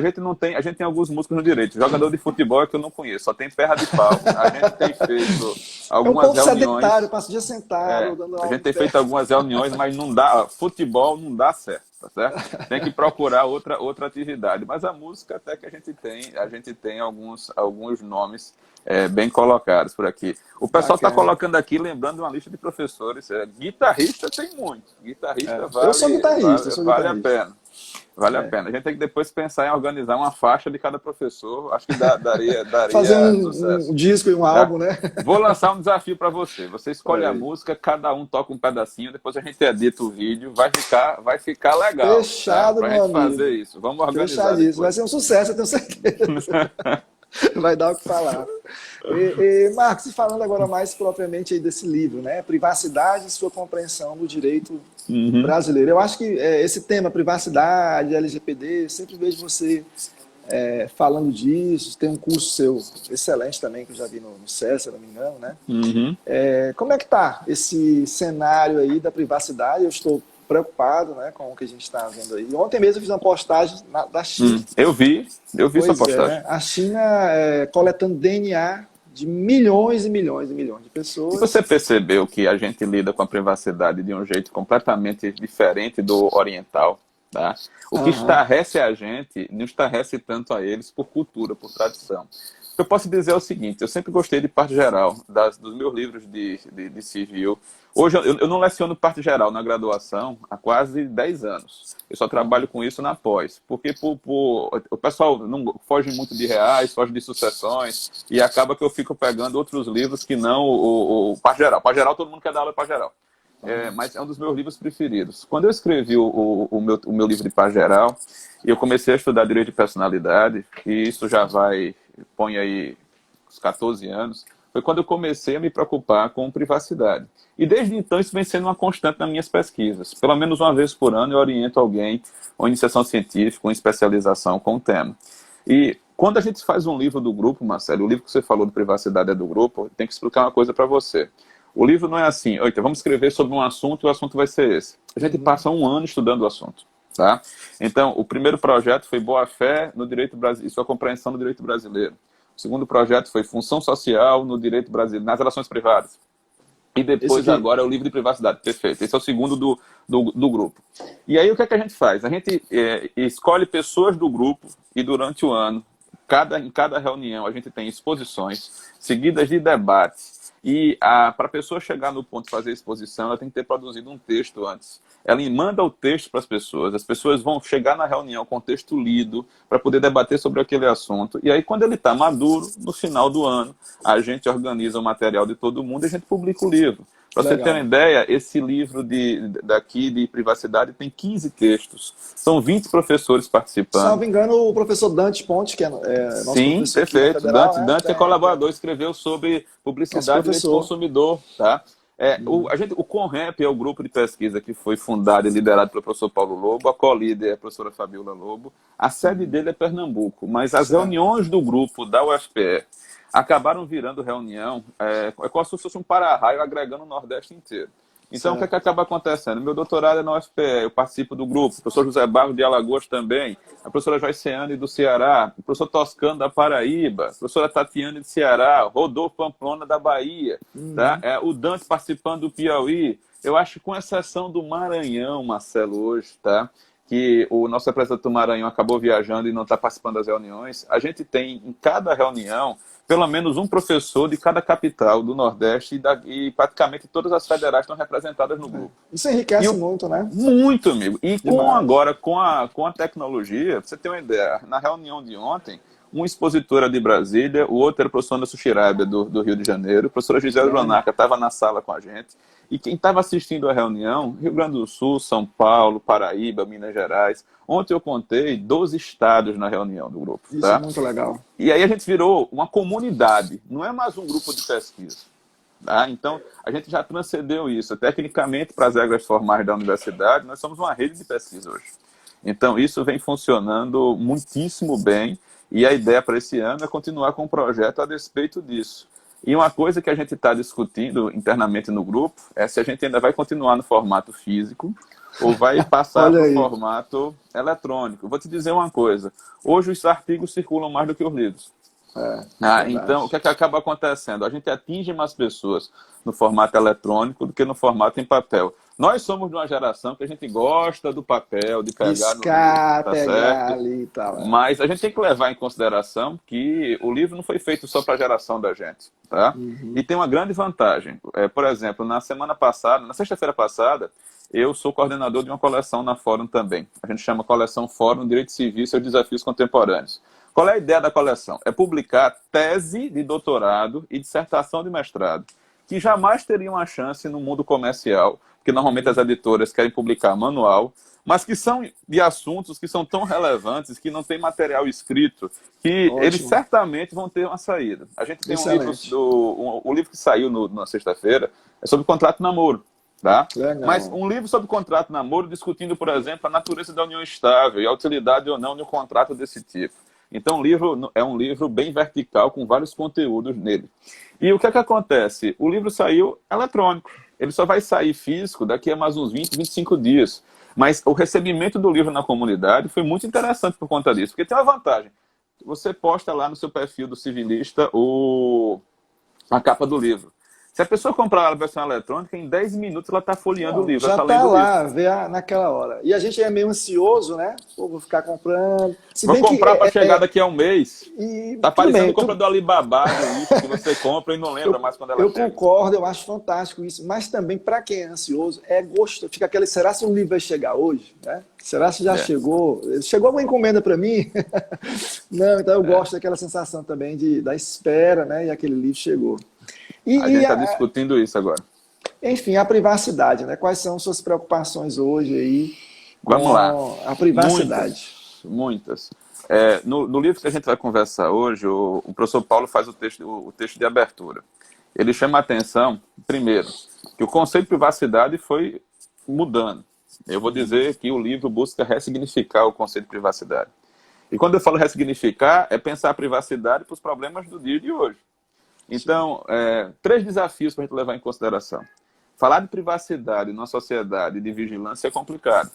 gente tem alguns músicos no direito. Jogador de futebol é que eu não conheço, só tem perna de pau. A gente tem feito É um algumas povo sedentário, reuniões. passa o dia sentado, dando A aula gente de tem pé. feito algumas reuniões, mas não dá. Futebol não dá certo, tá certo? Tem que procurar outra atividade. Mas a música até que a gente tem alguns nomes bem colocados por aqui. O pessoal está Bacana. colocando aqui, lembrando uma lista de professores. Guitarrista tem muito. Guitarrista Eu sou guitarrista, eu sou vale a guitarrista. pena. Vale a pena. A gente tem que depois pensar em organizar uma faixa de cada professor. Acho que Fazer daria sucesso. um disco e um Tá? álbum, né? Vou lançar um desafio para você. Você escolhe Olha a aí. música, cada um toca um pedacinho, depois a gente edita o vídeo, vai ficar legal, tá? Fechado, Pra meu gente fazer amigo. isso. Vamos organizar Fechadíssimo. Vai depois. ser um sucesso, eu tenho certeza. Vai dar o que falar. Marcos, e falando agora mais propriamente aí desse livro, né? Privacidade e sua compreensão do direito Uhum. brasileiro. Eu acho que esse tema, privacidade, LGPD, eu sempre vejo você falando disso. Tem um curso seu excelente também, que eu já vi no CES, se eu não me engano, né? Uhum. Como é que está esse cenário aí da privacidade? Eu estou preocupado, né, com o que a gente está vendo aí. Ontem mesmo eu fiz uma postagem da China. Eu vi sua Pois postagem. a China coletando DNA de milhões e milhões e milhões de E pessoas. você percebeu que a gente lida com a privacidade de um jeito completamente diferente do oriental, tá? O que Aham. estarrece a gente não estarrece tanto a eles por cultura, por tradição. eu posso dizer é o seguinte, eu sempre gostei de parte geral, dos meus livros de civil. Hoje eu não leciono parte geral na graduação há quase 10 anos. Eu só trabalho com isso na pós, porque o pessoal não foge muito de reais, foge de sucessões, e acaba que eu fico pegando outros livros que não o parte geral. Parte geral, todo mundo quer dar aula para geral. Mas é um dos meus livros preferidos. Quando eu escrevi o meu livro de parte geral, eu comecei a estudar direito de personalidade, e isso já põe aí uns 14 anos, foi quando eu comecei a me preocupar com privacidade. E desde então isso vem sendo uma constante nas minhas pesquisas. Pelo menos uma vez por ano eu oriento alguém, ou iniciação científica, ou especialização com o tema. E quando a gente faz um livro do grupo, Marcelo, o livro que você falou de privacidade é do grupo, tem que explicar uma coisa para você. O livro não é assim, vamos escrever sobre um assunto e o assunto vai ser esse. A gente passa um ano estudando o assunto. Tá? Então, o primeiro projeto foi Boa-Fé no direito brasileiro, e sua compreensão do direito brasileiro. O segundo projeto foi Função Social no direito brasileiro, nas relações privadas. E depois, agora, é o livro de privacidade. Perfeito. Esse é o segundo do grupo. E aí, o que é que a gente faz? A gente escolhe pessoas do grupo e, durante o ano, em cada reunião, a gente tem exposições seguidas de debates. E para a pessoa chegar no ponto de fazer a exposição, ela tem que ter produzido um texto antes. Ela manda o texto para as pessoas vão chegar na reunião com o texto lido para poder debater sobre aquele assunto. E aí, quando ele está maduro, no final do ano, a gente organiza o material de todo mundo e a gente publica o livro. Para você ter uma ideia, esse livro daqui de privacidade tem 15 textos. São 20 professores participando. Se não me engano, o professor Dante Ponte, que é nosso Sim, professor perfeito. Federal, Dante é colaborador, escreveu sobre publicidade e direito do consumidor. Tá? O CONREP é o grupo de pesquisa que foi fundado e liderado pelo professor Paulo Lobo, a co-líder é a professora Fabiola Lobo, a sede dele é Pernambuco, mas as reuniões do grupo da UFPE acabaram virando reunião, como se fosse um para-raio agregando o Nordeste inteiro. Então, o que acaba acontecendo? Meu doutorado é na UFPE, eu participo do grupo, o professor José Barros de Alagoas também, a professora Joyceane do Ceará, o professor Toscano da Paraíba, a professora Tatiane do Ceará, Rodolfo Pamplona da Bahia, tá? O Dante participando do Piauí. Eu acho que, com exceção do Maranhão, Marcelo, hoje, tá? Que o nosso representante do Maranhão acabou viajando e não está participando das reuniões, a gente tem em cada reunião pelo menos um professor de cada capital do Nordeste e praticamente todas as federais estão representadas no grupo. Isso enriquece muito, né? Muito, amigo. E agora, com a tecnologia, pra você ter uma ideia, na reunião de ontem, uma expositora de Brasília, o outro era o professor Anderson Chirabia, do Rio de Janeiro, a professora Gisele Jonaca estava na sala com a gente, e quem estava assistindo a reunião, Rio Grande do Sul, São Paulo, Paraíba, Minas Gerais. Ontem eu contei 12 estados na reunião do grupo. Isso é muito legal. E aí a gente virou uma comunidade, não é mais um grupo de pesquisa. Tá? Então, a gente já transcendeu isso. Tecnicamente, para as regras formais da universidade, nós somos uma rede de pesquisa hoje. Então, isso vem funcionando muitíssimo bem, e a ideia para esse ano é continuar com o projeto a despeito disso. E uma coisa que a gente está discutindo internamente no grupo é se a gente ainda vai continuar no formato físico ou vai passar para o formato eletrônico. Vou te dizer uma coisa, hoje os artigos circulam mais do que os livros. Então, o que acaba acontecendo? A gente atinge mais pessoas no formato eletrônico do que no formato em papel. Nós somos de uma geração que a gente gosta do papel, de pegar pegar ali e tal. Mas a gente tem que levar em consideração que o livro não foi feito só para a geração da gente. Tá? E tem uma grande vantagem. Por exemplo, na sexta-feira passada, eu sou coordenador de uma coleção na Fórum também. A gente chama Coleção Fórum Direito Civil e seus Desafios Contemporâneos. Qual é a ideia da coleção? É publicar tese de doutorado e dissertação de mestrado, que jamais teriam a chance no mundo comercial, porque normalmente as editoras querem publicar manual, mas que são de assuntos que são tão relevantes, que não tem material escrito, que eles certamente vão ter uma saída. A gente tem o livro que saiu na sexta-feira, é sobre contrato de namoro. Tá? Mas um livro sobre contrato de namoro discutindo, por exemplo, a natureza da união estável e a utilidade ou não de um contrato desse tipo. Então, o livro é um livro bem vertical, com vários conteúdos nele. E o que é que acontece? O livro saiu eletrônico. Ele só vai sair físico daqui a mais uns 20, 25 dias. Mas o recebimento do livro na comunidade foi muito interessante por conta disso. Porque tem uma vantagem. Você posta lá no seu perfil do Civilista a capa do livro. Se a pessoa comprar a versão eletrônica, em 10 minutos ela está folheando o Não, livro, já ela está está lendo o livro. lá, naquela hora. E a gente é meio ansioso, né? Pô, vou ficar comprando. Se Vou bem que comprar para chegar daqui a um mês. Tá tudo parecendo bem, compra do Alibaba, do livro que você compra e não lembra mais quando ela eu chega. concordo, eu acho fantástico isso. Mas também, para quem é ansioso, é gosto. Fica aquele, será se o livro vai chegar hoje? Né? Será se já É, chegou? Chegou alguma encomenda para mim? Não, então eu é. gosto daquela sensação também da espera, né? E aquele livro chegou. A gente E, está discutindo isso agora. enfim, a privacidade, né? Quais são suas preocupações hoje aí Vamos lá. com a privacidade? Muitas, muitas. No livro que a gente vai conversar hoje, o professor Paulo faz o texto de abertura. Ele chama a atenção, primeiro, que o conceito de privacidade foi mudando. Eu vou dizer que o livro busca ressignificar o conceito de privacidade. E quando eu falo ressignificar, é pensar a privacidade para os problemas do dia de hoje. Então, 3 desafios para a gente levar em consideração. Falar de privacidade numa sociedade de vigilância é complicado.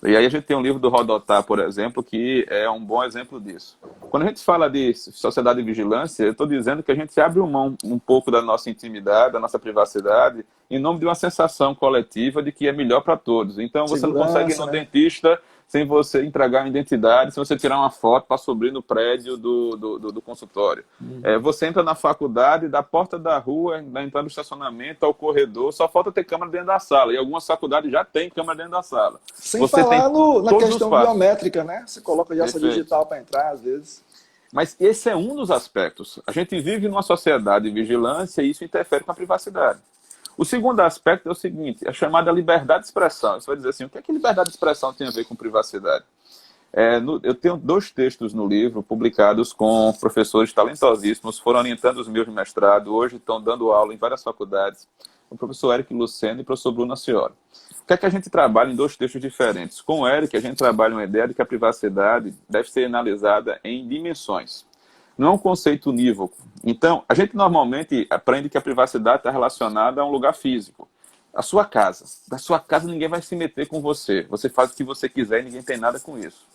E aí a gente tem um livro do Rodotà, por exemplo, que é um bom exemplo disso. Quando a gente fala de sociedade de vigilância, eu estou dizendo que a gente abre mão um pouco da nossa intimidade, da nossa privacidade, em nome de uma sensação coletiva de que é melhor para todos. Então você não consegue ir Segurança, no né? dentista sem você entregar uma identidade, sem você tirar uma foto para subir no prédio do consultório. Você entra na faculdade, da porta da rua, da entrada do estacionamento ao corredor, só falta ter câmera dentro da sala. E algumas faculdades já têm câmera dentro da sala. Sem Você tem falar na todos os questão passos. biométrica, né? Você coloca já sua Perfeito. digital para entrar, às vezes. Mas esse é um dos aspectos. A gente vive numa sociedade de vigilância e isso interfere com a privacidade. O segundo aspecto é o seguinte, a chamada liberdade de expressão. Você vai dizer assim, o que é que liberdade de expressão tem a ver com privacidade? Eu tenho 2 textos no livro publicados com professores talentosíssimos, foram orientando os meus de mestrado, hoje estão dando aula em várias faculdades, o professor Eric Luceno e o professor Bruno Acioli. O que é que a gente trabalha em 2 textos diferentes? Com o Eric, a gente trabalha uma ideia de que a privacidade deve ser analisada em dimensões. Não é um conceito unívoco. Então, a gente normalmente aprende que a privacidade está relacionada a um lugar físico. A sua casa. Da sua casa ninguém vai se meter com você. Você faz o que você quiser e ninguém tem nada com isso.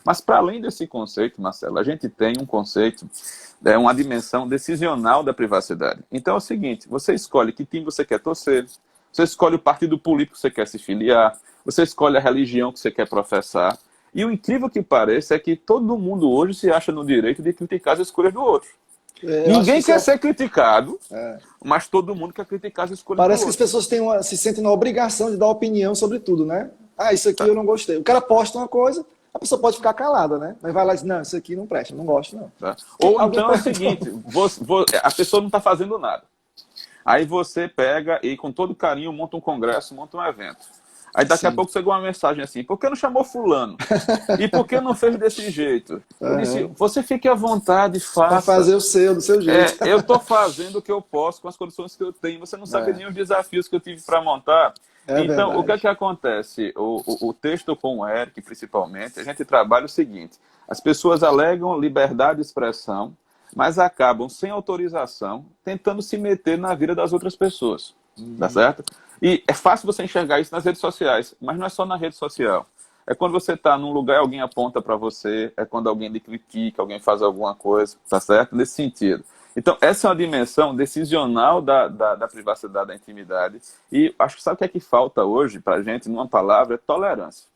Mas, para além desse conceito, Marcelo, a gente tem um conceito, uma dimensão decisional da privacidade. Então é o seguinte, você escolhe que time você quer torcer, você escolhe o partido político que você quer se filiar, você escolhe a religião que você quer professar. E o incrível que pareça é que todo mundo hoje se acha no direito de criticar as escolhas do outro. Ninguém quer ser criticado, mas todo mundo quer criticar as escolhas do outro. Parece que as pessoas se sentem na obrigação de dar opinião sobre tudo, né? Ah, isso aqui eu não gostei. O cara posta uma coisa, a pessoa pode ficar calada, né? Mas vai lá e diz, não, isso aqui não presta, não gosto, não. Ou então é o seguinte, a pessoa não está fazendo nada. Aí você pega e com todo carinho monta um congresso, monta um evento. Aí daqui a pouco chegou uma mensagem assim, por que não chamou fulano? E por que não fez desse jeito? Eu disse, você fique à vontade, faça. Para fazer do seu jeito. Eu estou fazendo o que eu posso com as condições que eu tenho. Você não sabe nem os desafios que eu tive para montar. Então, verdade. o que é que acontece? O texto com o Eric, principalmente, a gente trabalha o seguinte, as pessoas alegam liberdade de expressão, mas acabam, sem autorização, tentando se meter na vida das outras pessoas. Tá certo? E é fácil você enxergar isso nas redes sociais, mas não é só na rede social. É quando você está num lugar e alguém aponta para você, é quando alguém lhe critica, alguém faz alguma coisa, tá certo? Nesse sentido. Então, essa é uma dimensão decisional da privacidade, da intimidade. E acho que sabe o que é que falta hoje para a gente, numa palavra, é tolerância.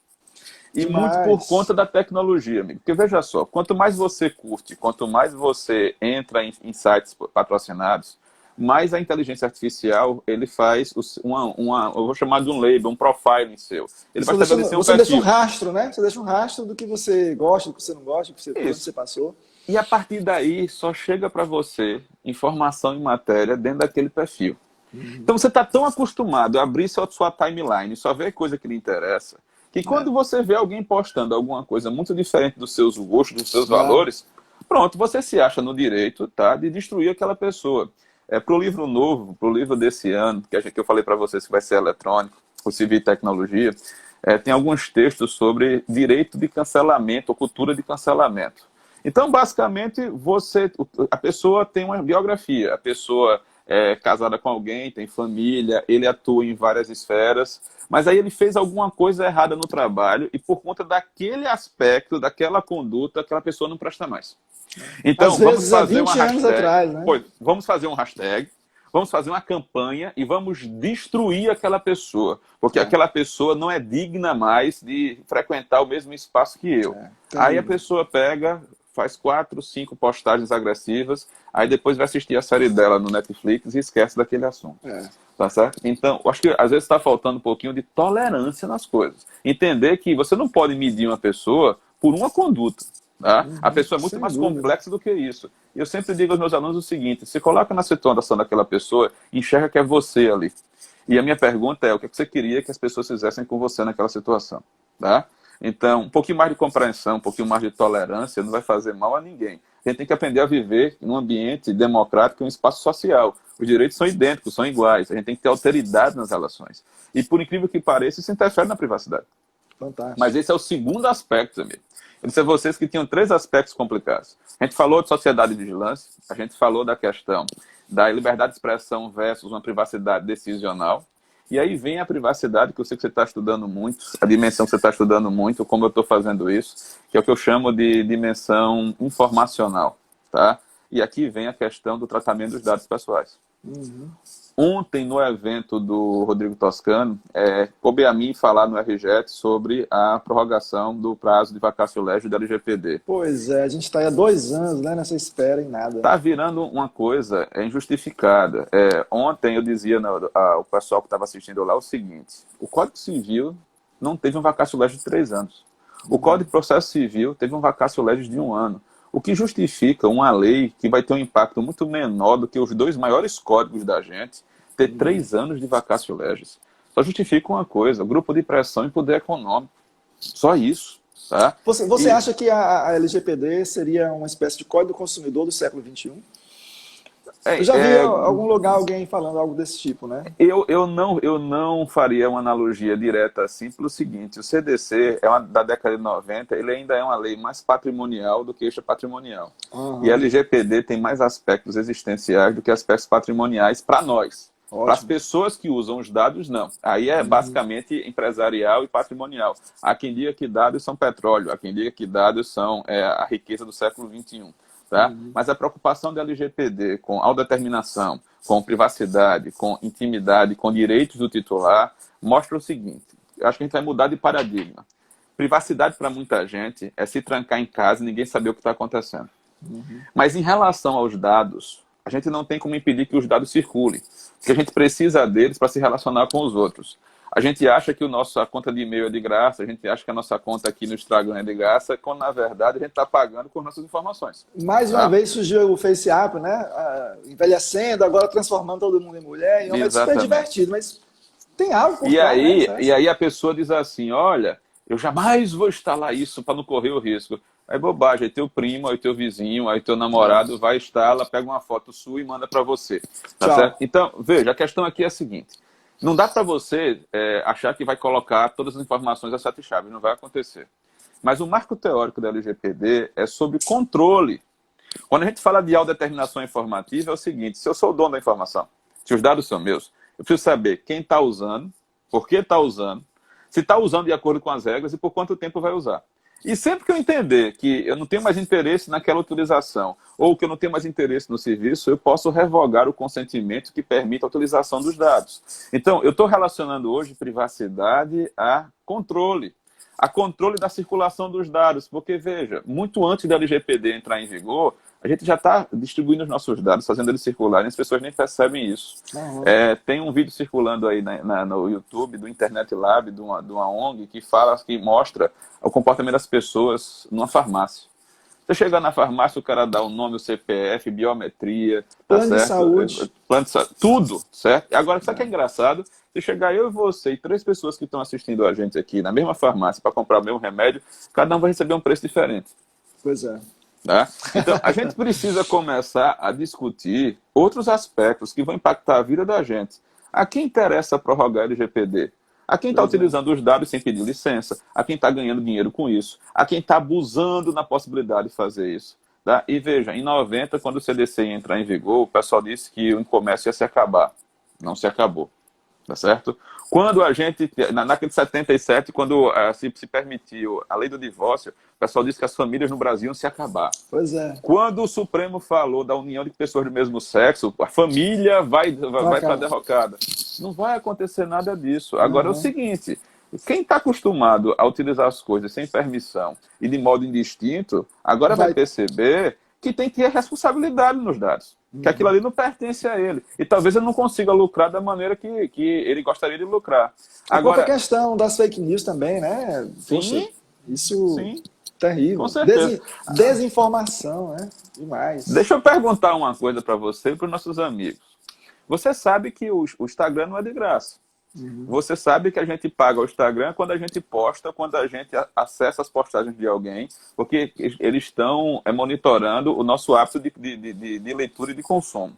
E muito por conta da tecnologia, amigo. Porque veja só, quanto mais você curte, quanto mais você entra em sites patrocinados, mais a inteligência artificial, ele faz eu vou chamar de um label, um profiling seu. Ele vai estabelecer um perfil. Você deixa um rastro, né? Você deixa um rastro do que você gosta, do que você não gosta, do que onde você passou. E a partir daí, só chega para você informação e matéria dentro daquele perfil. Então você está tão acostumado a abrir sua timeline e só ver coisa que lhe interessa, que quando você vê alguém postando alguma coisa muito diferente dos seus gostos, dos seus valores, pronto, você se acha no direito, tá, de destruir aquela pessoa. Para o livro novo, para o livro desse ano, que eu falei para vocês que vai ser eletrônico, o Civil e Tecnologia, tem alguns textos sobre direito de cancelamento, ou cultura de cancelamento. Então, basicamente, a pessoa tem uma biografia, a pessoa é casada com alguém, tem família, ele atua em várias esferas, mas aí ele fez alguma coisa errada no trabalho e por conta daquele aspecto, daquela conduta, aquela pessoa não presta mais. Então, às vezes, há 20 anos atrás, né? Vamos fazer um hashtag, vamos fazer uma campanha e vamos destruir aquela pessoa, porque aquela pessoa não é digna mais de frequentar o mesmo espaço que eu. Aí a pessoa pega, faz 4, 5 postagens agressivas, aí depois vai assistir a série dela no Netflix e esquece daquele assunto. Tá certo? Então, eu acho que às vezes está faltando um pouquinho de tolerância nas coisas. Entender que você não pode medir uma pessoa por uma conduta. Tá? A pessoa é muito mais complexa do que isso. Eu sempre digo aos meus alunos o seguinte: se coloca na situação daquela pessoa, enxerga que é você ali. E a minha pergunta é: o que você queria que as pessoas fizessem com você naquela situação? Tá? Então, um pouquinho mais de compreensão, um pouquinho mais de tolerância não vai fazer mal a ninguém. A gente tem que aprender a viver num ambiente democrático, em um espaço social. Os direitos são idênticos, são iguais. A gente tem que ter alteridade nas relações. E, por incrível que pareça, isso interfere na privacidade. Fantástico. Mas esse é o segundo aspecto, amigo. Eu disse a vocês que tinham 3 aspectos complicados. A gente falou de sociedade de vigilância, a gente falou da questão da liberdade de expressão versus uma privacidade decisional. E aí vem a privacidade, que eu sei que você está estudando muito, a dimensão que você está estudando muito, como eu estou fazendo isso, que é o que eu chamo de dimensão informacional. Tá? E aqui vem a questão do tratamento dos dados pessoais. Ontem, no evento do Rodrigo Toscano, coube a mim falar no RJET sobre a prorrogação do prazo de vacatio legis da LGPD. Pois é, a gente está há 2 anos, né, nessa espera em nada. Está virando uma coisa injustificada. Ontem eu dizia ao pessoal que estava assistindo lá o seguinte: o Código Civil não teve um vacatio legis de 3 anos. O Código de Processo Civil teve um vacatio legis de 1 ano. O que justifica uma lei que vai ter um impacto muito menor do que os 2 maiores códigos da gente ter 3 anos de vacatio legis. Só justifica uma coisa: grupo de pressão e poder econômico. Só isso. Tá? Você acha que a LGPD seria uma espécie de código do consumidor do século XXI? Eu já vi em algum lugar alguém falando algo desse tipo, né? Eu não faria uma analogia direta assim pelo seguinte: o CDC da década de 90, ele ainda é uma lei mais patrimonial do que extrapatrimonial. E a LGPD tem mais aspectos existenciais do que aspectos patrimoniais para nós. Para as pessoas que usam os dados, não. Aí é basicamente empresarial e patrimonial. Há quem diga que dados são petróleo, há quem diga que dados são a riqueza do século XXI. Tá? Mas a preocupação da LGPD com autodeterminação, com privacidade, com intimidade, com direitos do titular, mostra o seguinte: eu acho que a gente vai mudar de paradigma. Privacidade para muita gente é se trancar em casa e ninguém saber o que está acontecendo. Mas em relação aos dados, a gente não tem como impedir que os dados circulem, porque a gente precisa deles para se relacionar com os outros. A gente acha que a conta de e-mail é de graça, a gente acha que a nossa conta aqui no Instagram é de graça, quando na verdade a gente está pagando por nossas informações. Mais uma vez surgiu o FaceApp, né? Envelhecendo, agora transformando todo mundo em mulher. É super divertido, mas tem algo por trás, né? E aí a pessoa diz assim: olha, eu jamais vou instalar isso para não correr o risco. É bobagem, aí teu primo, aí teu vizinho, aí teu namorado vai instalar, pega uma foto sua e manda para você. Tá certo? Então, veja, a questão aqui é a seguinte: não dá para você achar que vai colocar todas as informações a 7 chaves, não vai acontecer. Mas o marco teórico da LGPD é sobre controle. Quando a gente fala de autodeterminação informativa, é o seguinte: se eu sou o dono da informação, se os dados são meus, eu preciso saber quem está usando, por que está usando, se está usando de acordo com as regras e por quanto tempo vai usar. E sempre que eu entender que eu não tenho mais interesse naquela utilização, ou que eu não tenho mais interesse no serviço, eu posso revogar o consentimento que permite a utilização dos dados. Então, eu estou relacionando hoje privacidade a controle. A controle da circulação dos dados. Porque, veja, muito antes da LGPD entrar em vigor, a gente já está distribuindo os nossos dados, fazendo eles circularem, as pessoas nem percebem isso. Tem um vídeo circulando aí no YouTube, do Internet Lab, de uma ONG, que mostra o comportamento das pessoas numa farmácia. Você chega na farmácia, o cara dá o nome, o CPF, biometria, plano de saúde. Plano de saúde, tudo, certo? Agora, sabe o que é engraçado? Se chegar eu e você e 3 pessoas que estão assistindo a gente aqui na mesma farmácia para comprar o mesmo remédio, cada um vai receber um preço diferente. Pois é. Tá? Então, a gente precisa começar a discutir outros aspectos que vão impactar a vida da gente. A quem interessa prorrogar a LGPD? A quem está utilizando os dados sem pedir licença, a quem está ganhando dinheiro com isso, a quem está abusando na possibilidade de fazer isso. Tá? E veja, em 90, quando o CDC ia entrar em vigor, o pessoal disse que o comércio ia se acabar. Não se acabou. tá certo? Quando a gente, naquele 77, quando se permitiu a lei do divórcio, o pessoal disse que as famílias no Brasil iam se acabar. Pois é. Quando o Supremo falou da união de pessoas do mesmo sexo, a família vai para a derrocada. Não vai acontecer nada disso. Agora é o seguinte, quem está acostumado a utilizar as coisas sem permissão e de modo indistinto, agora vai perceber que tem que ter responsabilidade nos dados. Que aquilo ali não pertence a ele. E talvez ele não consiga lucrar da maneira que ele gostaria de lucrar. Agora, a questão das fake news também, né? Sim. Poxa, isso Sim. Terrível. Com certeza. Desinformação, né? Demais. Deixa eu perguntar uma coisa para você e para os nossos amigos. Você sabe que o Instagram não é de graça. Você sabe que a gente paga o Instagram quando a gente posta, quando a gente acessa as postagens de alguém, porque eles estão monitorando o nosso hábito de leitura e de consumo.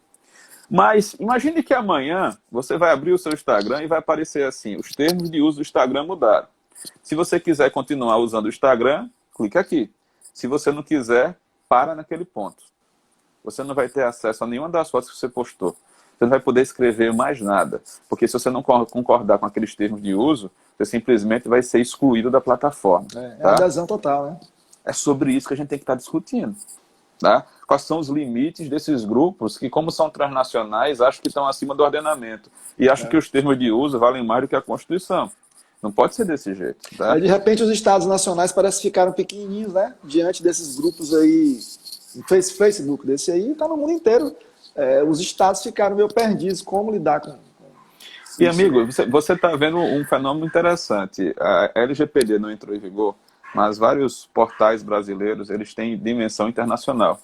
Mas imagine que amanhã você vai abrir o seu Instagram e vai aparecer assim, os termos de uso do Instagram mudaram. Se você quiser continuar usando o Instagram, clica aqui. Se você não quiser, para naquele ponto. Você não vai ter acesso a nenhuma das fotos que você postou. Você não vai poder escrever mais nada. Porque se você não concordar com aqueles termos de uso, você simplesmente vai ser excluído da plataforma. É a adesão total, né? É sobre isso que a gente tem que estar discutindo. Tá? Quais são os limites desses grupos que, como são transnacionais, acham que estão acima do ordenamento. E acham que os termos de uso valem mais do que a Constituição. Não pode ser desse jeito. Tá? Aí, de repente, os estados nacionais parecem que ficaram pequenininhos, né? Diante desses grupos aí, Facebook desse aí, tá no mundo inteiro. Os estados ficaram meio perdidos. Como lidar com E, amigo, você está vendo um fenômeno interessante. A LGPD não entrou em vigor, mas vários portais brasileiros eles têm dimensão internacional.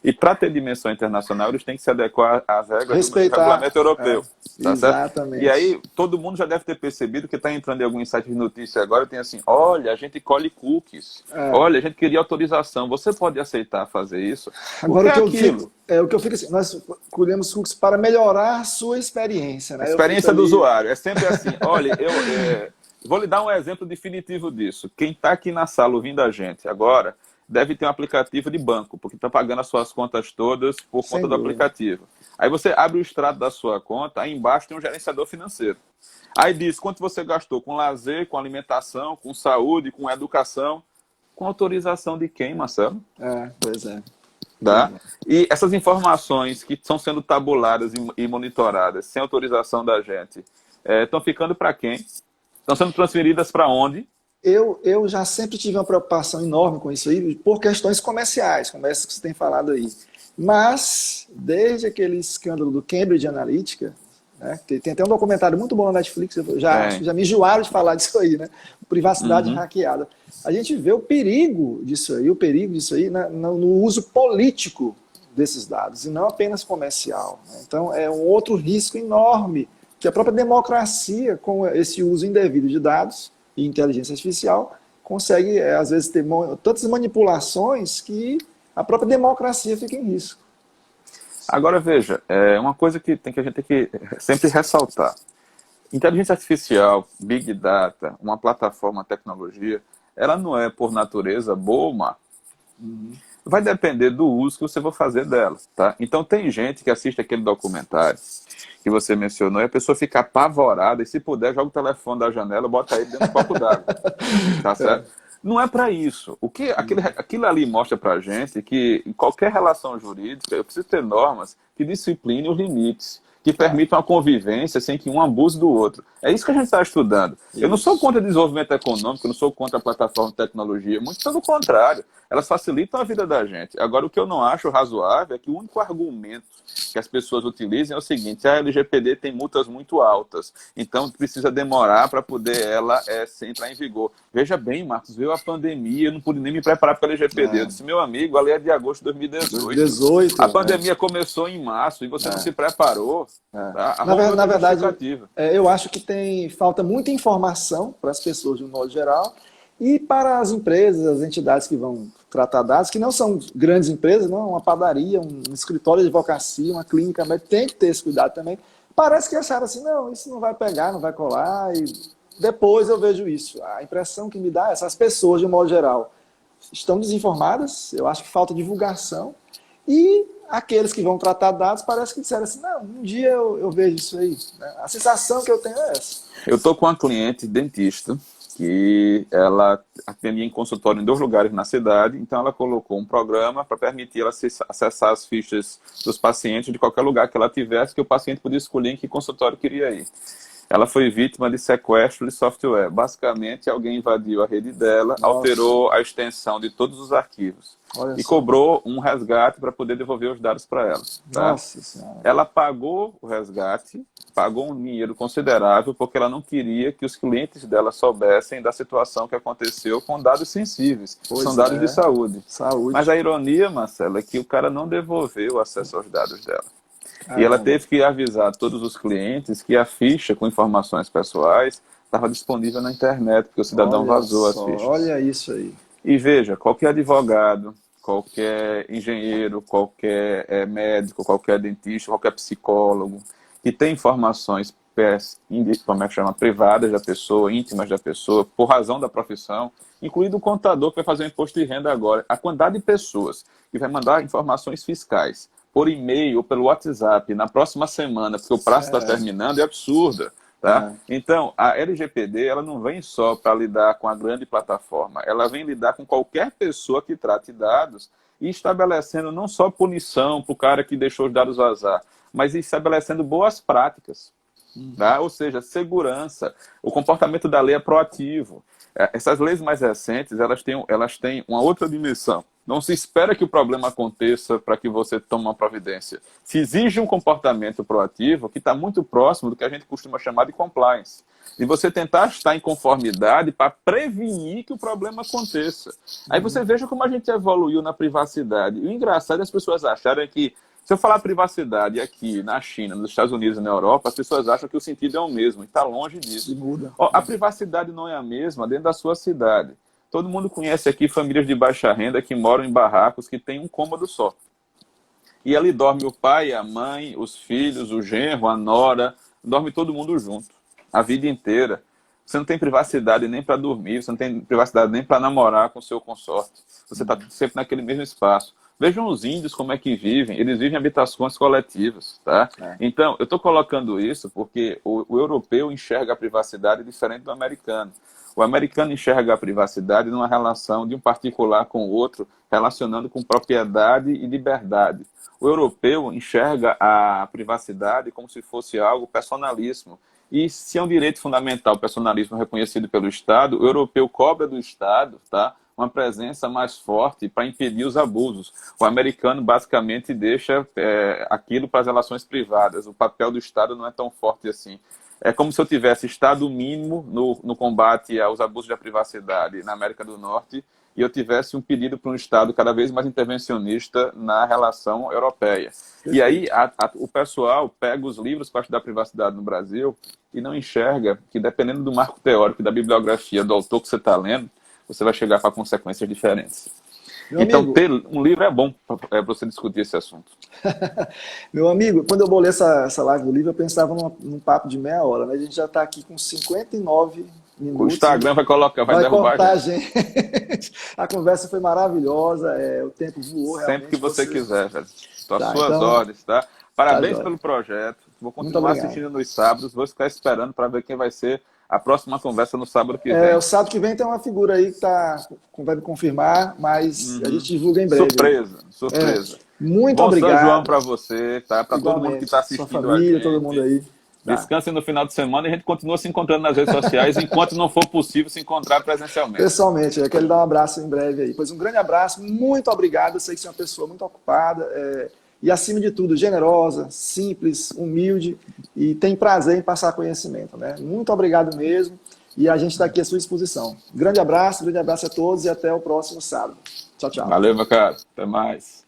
E para ter dimensão internacional, eles têm que se adequar às regras do regulamento europeu. Tá exatamente. Certo? E aí, todo mundo já deve ter percebido que está entrando em alguns sites de notícia agora, tem assim, olha, a gente colhe cookies, olha, a gente queria autorização, você pode aceitar fazer isso? Agora, o que eu fico assim, nós colhemos cookies para melhorar a sua experiência. Né? A experiência do usuário, é sempre assim, olha, vou lhe dar um exemplo definitivo disso. Quem está aqui na sala ouvindo a gente agora, deve ter um aplicativo de banco, porque está pagando as suas contas todas por conta do aplicativo. Aí você abre o extrato da sua conta, aí embaixo tem um gerenciador financeiro. Aí diz quanto você gastou com lazer, com alimentação, com saúde, com educação. Com autorização de quem, Marcelo? Pois é. Tá? E essas informações que estão sendo tabuladas e monitoradas sem autorização da gente, estão ficando para quem? Estão sendo transferidas para onde? Eu já sempre tive uma preocupação enorme com isso aí, por questões comerciais, como essa que você tem falado aí. Mas, desde aquele escândalo do Cambridge Analytica, né, tem até um documentário muito bom na Netflix, já me enjoaram de falar disso aí, né? Privacidade hackeada. A gente vê o perigo disso aí no uso político desses dados, e não apenas comercial. Né? Então, é um outro risco enorme que a própria democracia, com esse uso indevido de dados, e inteligência artificial, consegue, às vezes, ter tantas manipulações que a própria democracia fica em risco. Agora, veja, uma coisa que a gente tem que sempre ressaltar. Inteligência artificial, Big Data, uma plataforma, uma tecnologia, ela não é, por natureza, boa ou má. Vai depender do uso que você vai fazer dela. Tá? Então, tem gente que assiste aquele documentário que você mencionou, e a pessoa fica apavorada, e se puder, joga o telefone da janela, bota ele dentro do copo d'água. Tá certo? Não é para isso. Aquilo ali mostra para a gente que em qualquer relação jurídica, eu preciso ter normas que disciplinem os limites, que permitam a convivência sem que um abuse do outro. É isso que a gente está estudando. Eu não sou contra o desenvolvimento econômico, eu não sou contra a plataforma de tecnologia, muito pelo contrário. Elas facilitam a vida da gente. Agora, o que eu não acho razoável é que o único argumento que as pessoas utilizem é o seguinte: a LGPD tem multas muito altas, então precisa demorar para poder ela entrar em vigor. Veja bem, Marcos, veio a pandemia, eu não pude nem me preparar para a LGPD. Eu disse, meu amigo, a lei é de agosto de 2018. A pandemia começou em março e você não se preparou. Tá? Na verdade, eu acho que falta muita informação para as pessoas de um modo geral e para as empresas, as entidades que vão tratar dados, que não são grandes empresas, não, uma padaria, um escritório de advocacia, uma clínica, mas tem que ter esse cuidado também. Parece que acharam assim, não, isso não vai pegar, não vai colar, e depois eu vejo isso. A impressão que me dá é essas pessoas, de um modo geral, estão desinformadas, eu acho que falta divulgação, E aqueles que vão tratar dados parece que disseram assim, não, um dia eu vejo isso aí. A sensação que eu tenho é essa. Eu estou com uma cliente dentista que ela atendia em consultório em 2 lugares na cidade, então ela colocou um programa para permitir ela acessar as fichas dos pacientes de qualquer lugar que ela tivesse, que o paciente podia escolher em que consultório queria ir. Ela foi vítima de sequestro de software. Basicamente, alguém invadiu a rede dela, Nossa. Alterou a extensão de todos os arquivos Olha e só. cobrou um resgate para poder devolver os dados para ela. Tá? Nossa Senhora. Ela pagou o resgate, pagou um dinheiro considerável, porque ela não queria que os clientes dela soubessem da situação que aconteceu com dados sensíveis, que Pois são dados é. de saúde. Saúde. Mas a ironia, Marcelo, é que o cara não devolveu o acesso aos dados dela. Caramba. E ela teve que avisar todos os clientes que a ficha com informações pessoais estava disponível na internet, porque o cidadão Olha vazou as só, fichas. olha isso aí. E veja, qualquer advogado, qualquer engenheiro, qualquer médico, qualquer dentista, qualquer psicólogo, que tem informações como é que chama, privadas da pessoa, íntimas da pessoa, por razão da profissão, incluindo o contador que vai fazer o imposto de renda agora. A quantidade de pessoas que vai mandar informações fiscais por e-mail ou pelo WhatsApp na próxima semana, porque o prazo está terminando, é absurda. Tá? Então, a LGPD ela não vem só para lidar com a grande plataforma, ela vem lidar com qualquer pessoa que trate dados e estabelecendo não só punição para o cara que deixou os dados vazar, mas estabelecendo boas práticas. Tá? Ou seja, segurança, o comportamento da lei é proativo. Essas leis mais recentes, elas têm uma outra dimensão. Não se espera que o problema aconteça para que você tome uma providência. Se exige um comportamento proativo que está muito próximo do que a gente costuma chamar de compliance. E você tentar estar em conformidade para prevenir que o problema aconteça. Aí você veja como a gente evoluiu na privacidade. E o engraçado é as pessoas acharem que se eu falar privacidade aqui na China, nos Estados Unidos e na Europa, as pessoas acham que o sentido é o mesmo, e está longe disso. A privacidade não é a mesma dentro da sua cidade. Todo mundo conhece aqui famílias de baixa renda que moram em barracos que têm um cômodo só. E ali dorme o pai, a mãe, os filhos, o genro, a nora, dorme todo mundo junto, a vida inteira. Você não tem privacidade nem para dormir, você não tem privacidade nem para namorar com o seu consorte. Você está sempre naquele mesmo espaço. Vejam os índios como é que vivem, eles vivem em habitações coletivas, tá? Então, eu estou colocando isso porque o europeu enxerga a privacidade diferente do americano. O americano enxerga a privacidade numa relação de um particular com o outro, relacionando com propriedade e liberdade. O europeu enxerga a privacidade como se fosse algo personalíssimo. E se é um direito fundamental, o personalismo reconhecido pelo Estado, o europeu cobra do Estado, tá, uma presença mais forte para impedir os abusos. O americano basicamente deixa aquilo para as relações privadas. O papel do Estado não é tão forte assim. É como se eu tivesse Estado mínimo no combate aos abusos da privacidade na América do Norte e eu tivesse um pedido para um Estado cada vez mais intervencionista na relação europeia. E aí o pessoal pega os livros para estudar privacidade no Brasil e não enxerga que, dependendo do marco teórico e da bibliografia do autor que você está lendo, você vai chegar para consequências diferentes. Então, ter um livro é bom para você discutir esse assunto. Meu amigo, quando eu bolei essa live do livro, eu pensava num papo de meia hora, né? A gente já está aqui com 59 minutos. O Instagram vai derrubar cortar a gente. A conversa foi maravilhosa, o tempo voou realmente. Sempre que você quiser, velho. Estou às suas então, ordens, tá? Parabéns pelo projeto. Vou continuar assistindo nos sábados, vou ficar esperando para ver quem vai ser a próxima conversa no sábado que vem. O sábado que vem tem uma figura aí que vai me confirmar, mas a gente divulga em breve. Surpresa. Muito obrigado. São João para você, tá? Para todo mundo que está assistindo sua família, a gente. todo mundo aí. Descansem no final de semana e a gente continua se encontrando nas redes sociais enquanto não for possível se encontrar presencialmente. Pessoalmente, eu quero dar um abraço em breve aí. Pois um grande abraço, muito obrigado. Eu sei que você é uma pessoa muito ocupada e, acima de tudo, generosa, simples, humilde e tem prazer em passar conhecimento, né? Muito obrigado mesmo e a gente está aqui à sua disposição. Grande abraço a todos e até o próximo sábado. Tchau, tchau. Valeu, meu cara. Até mais.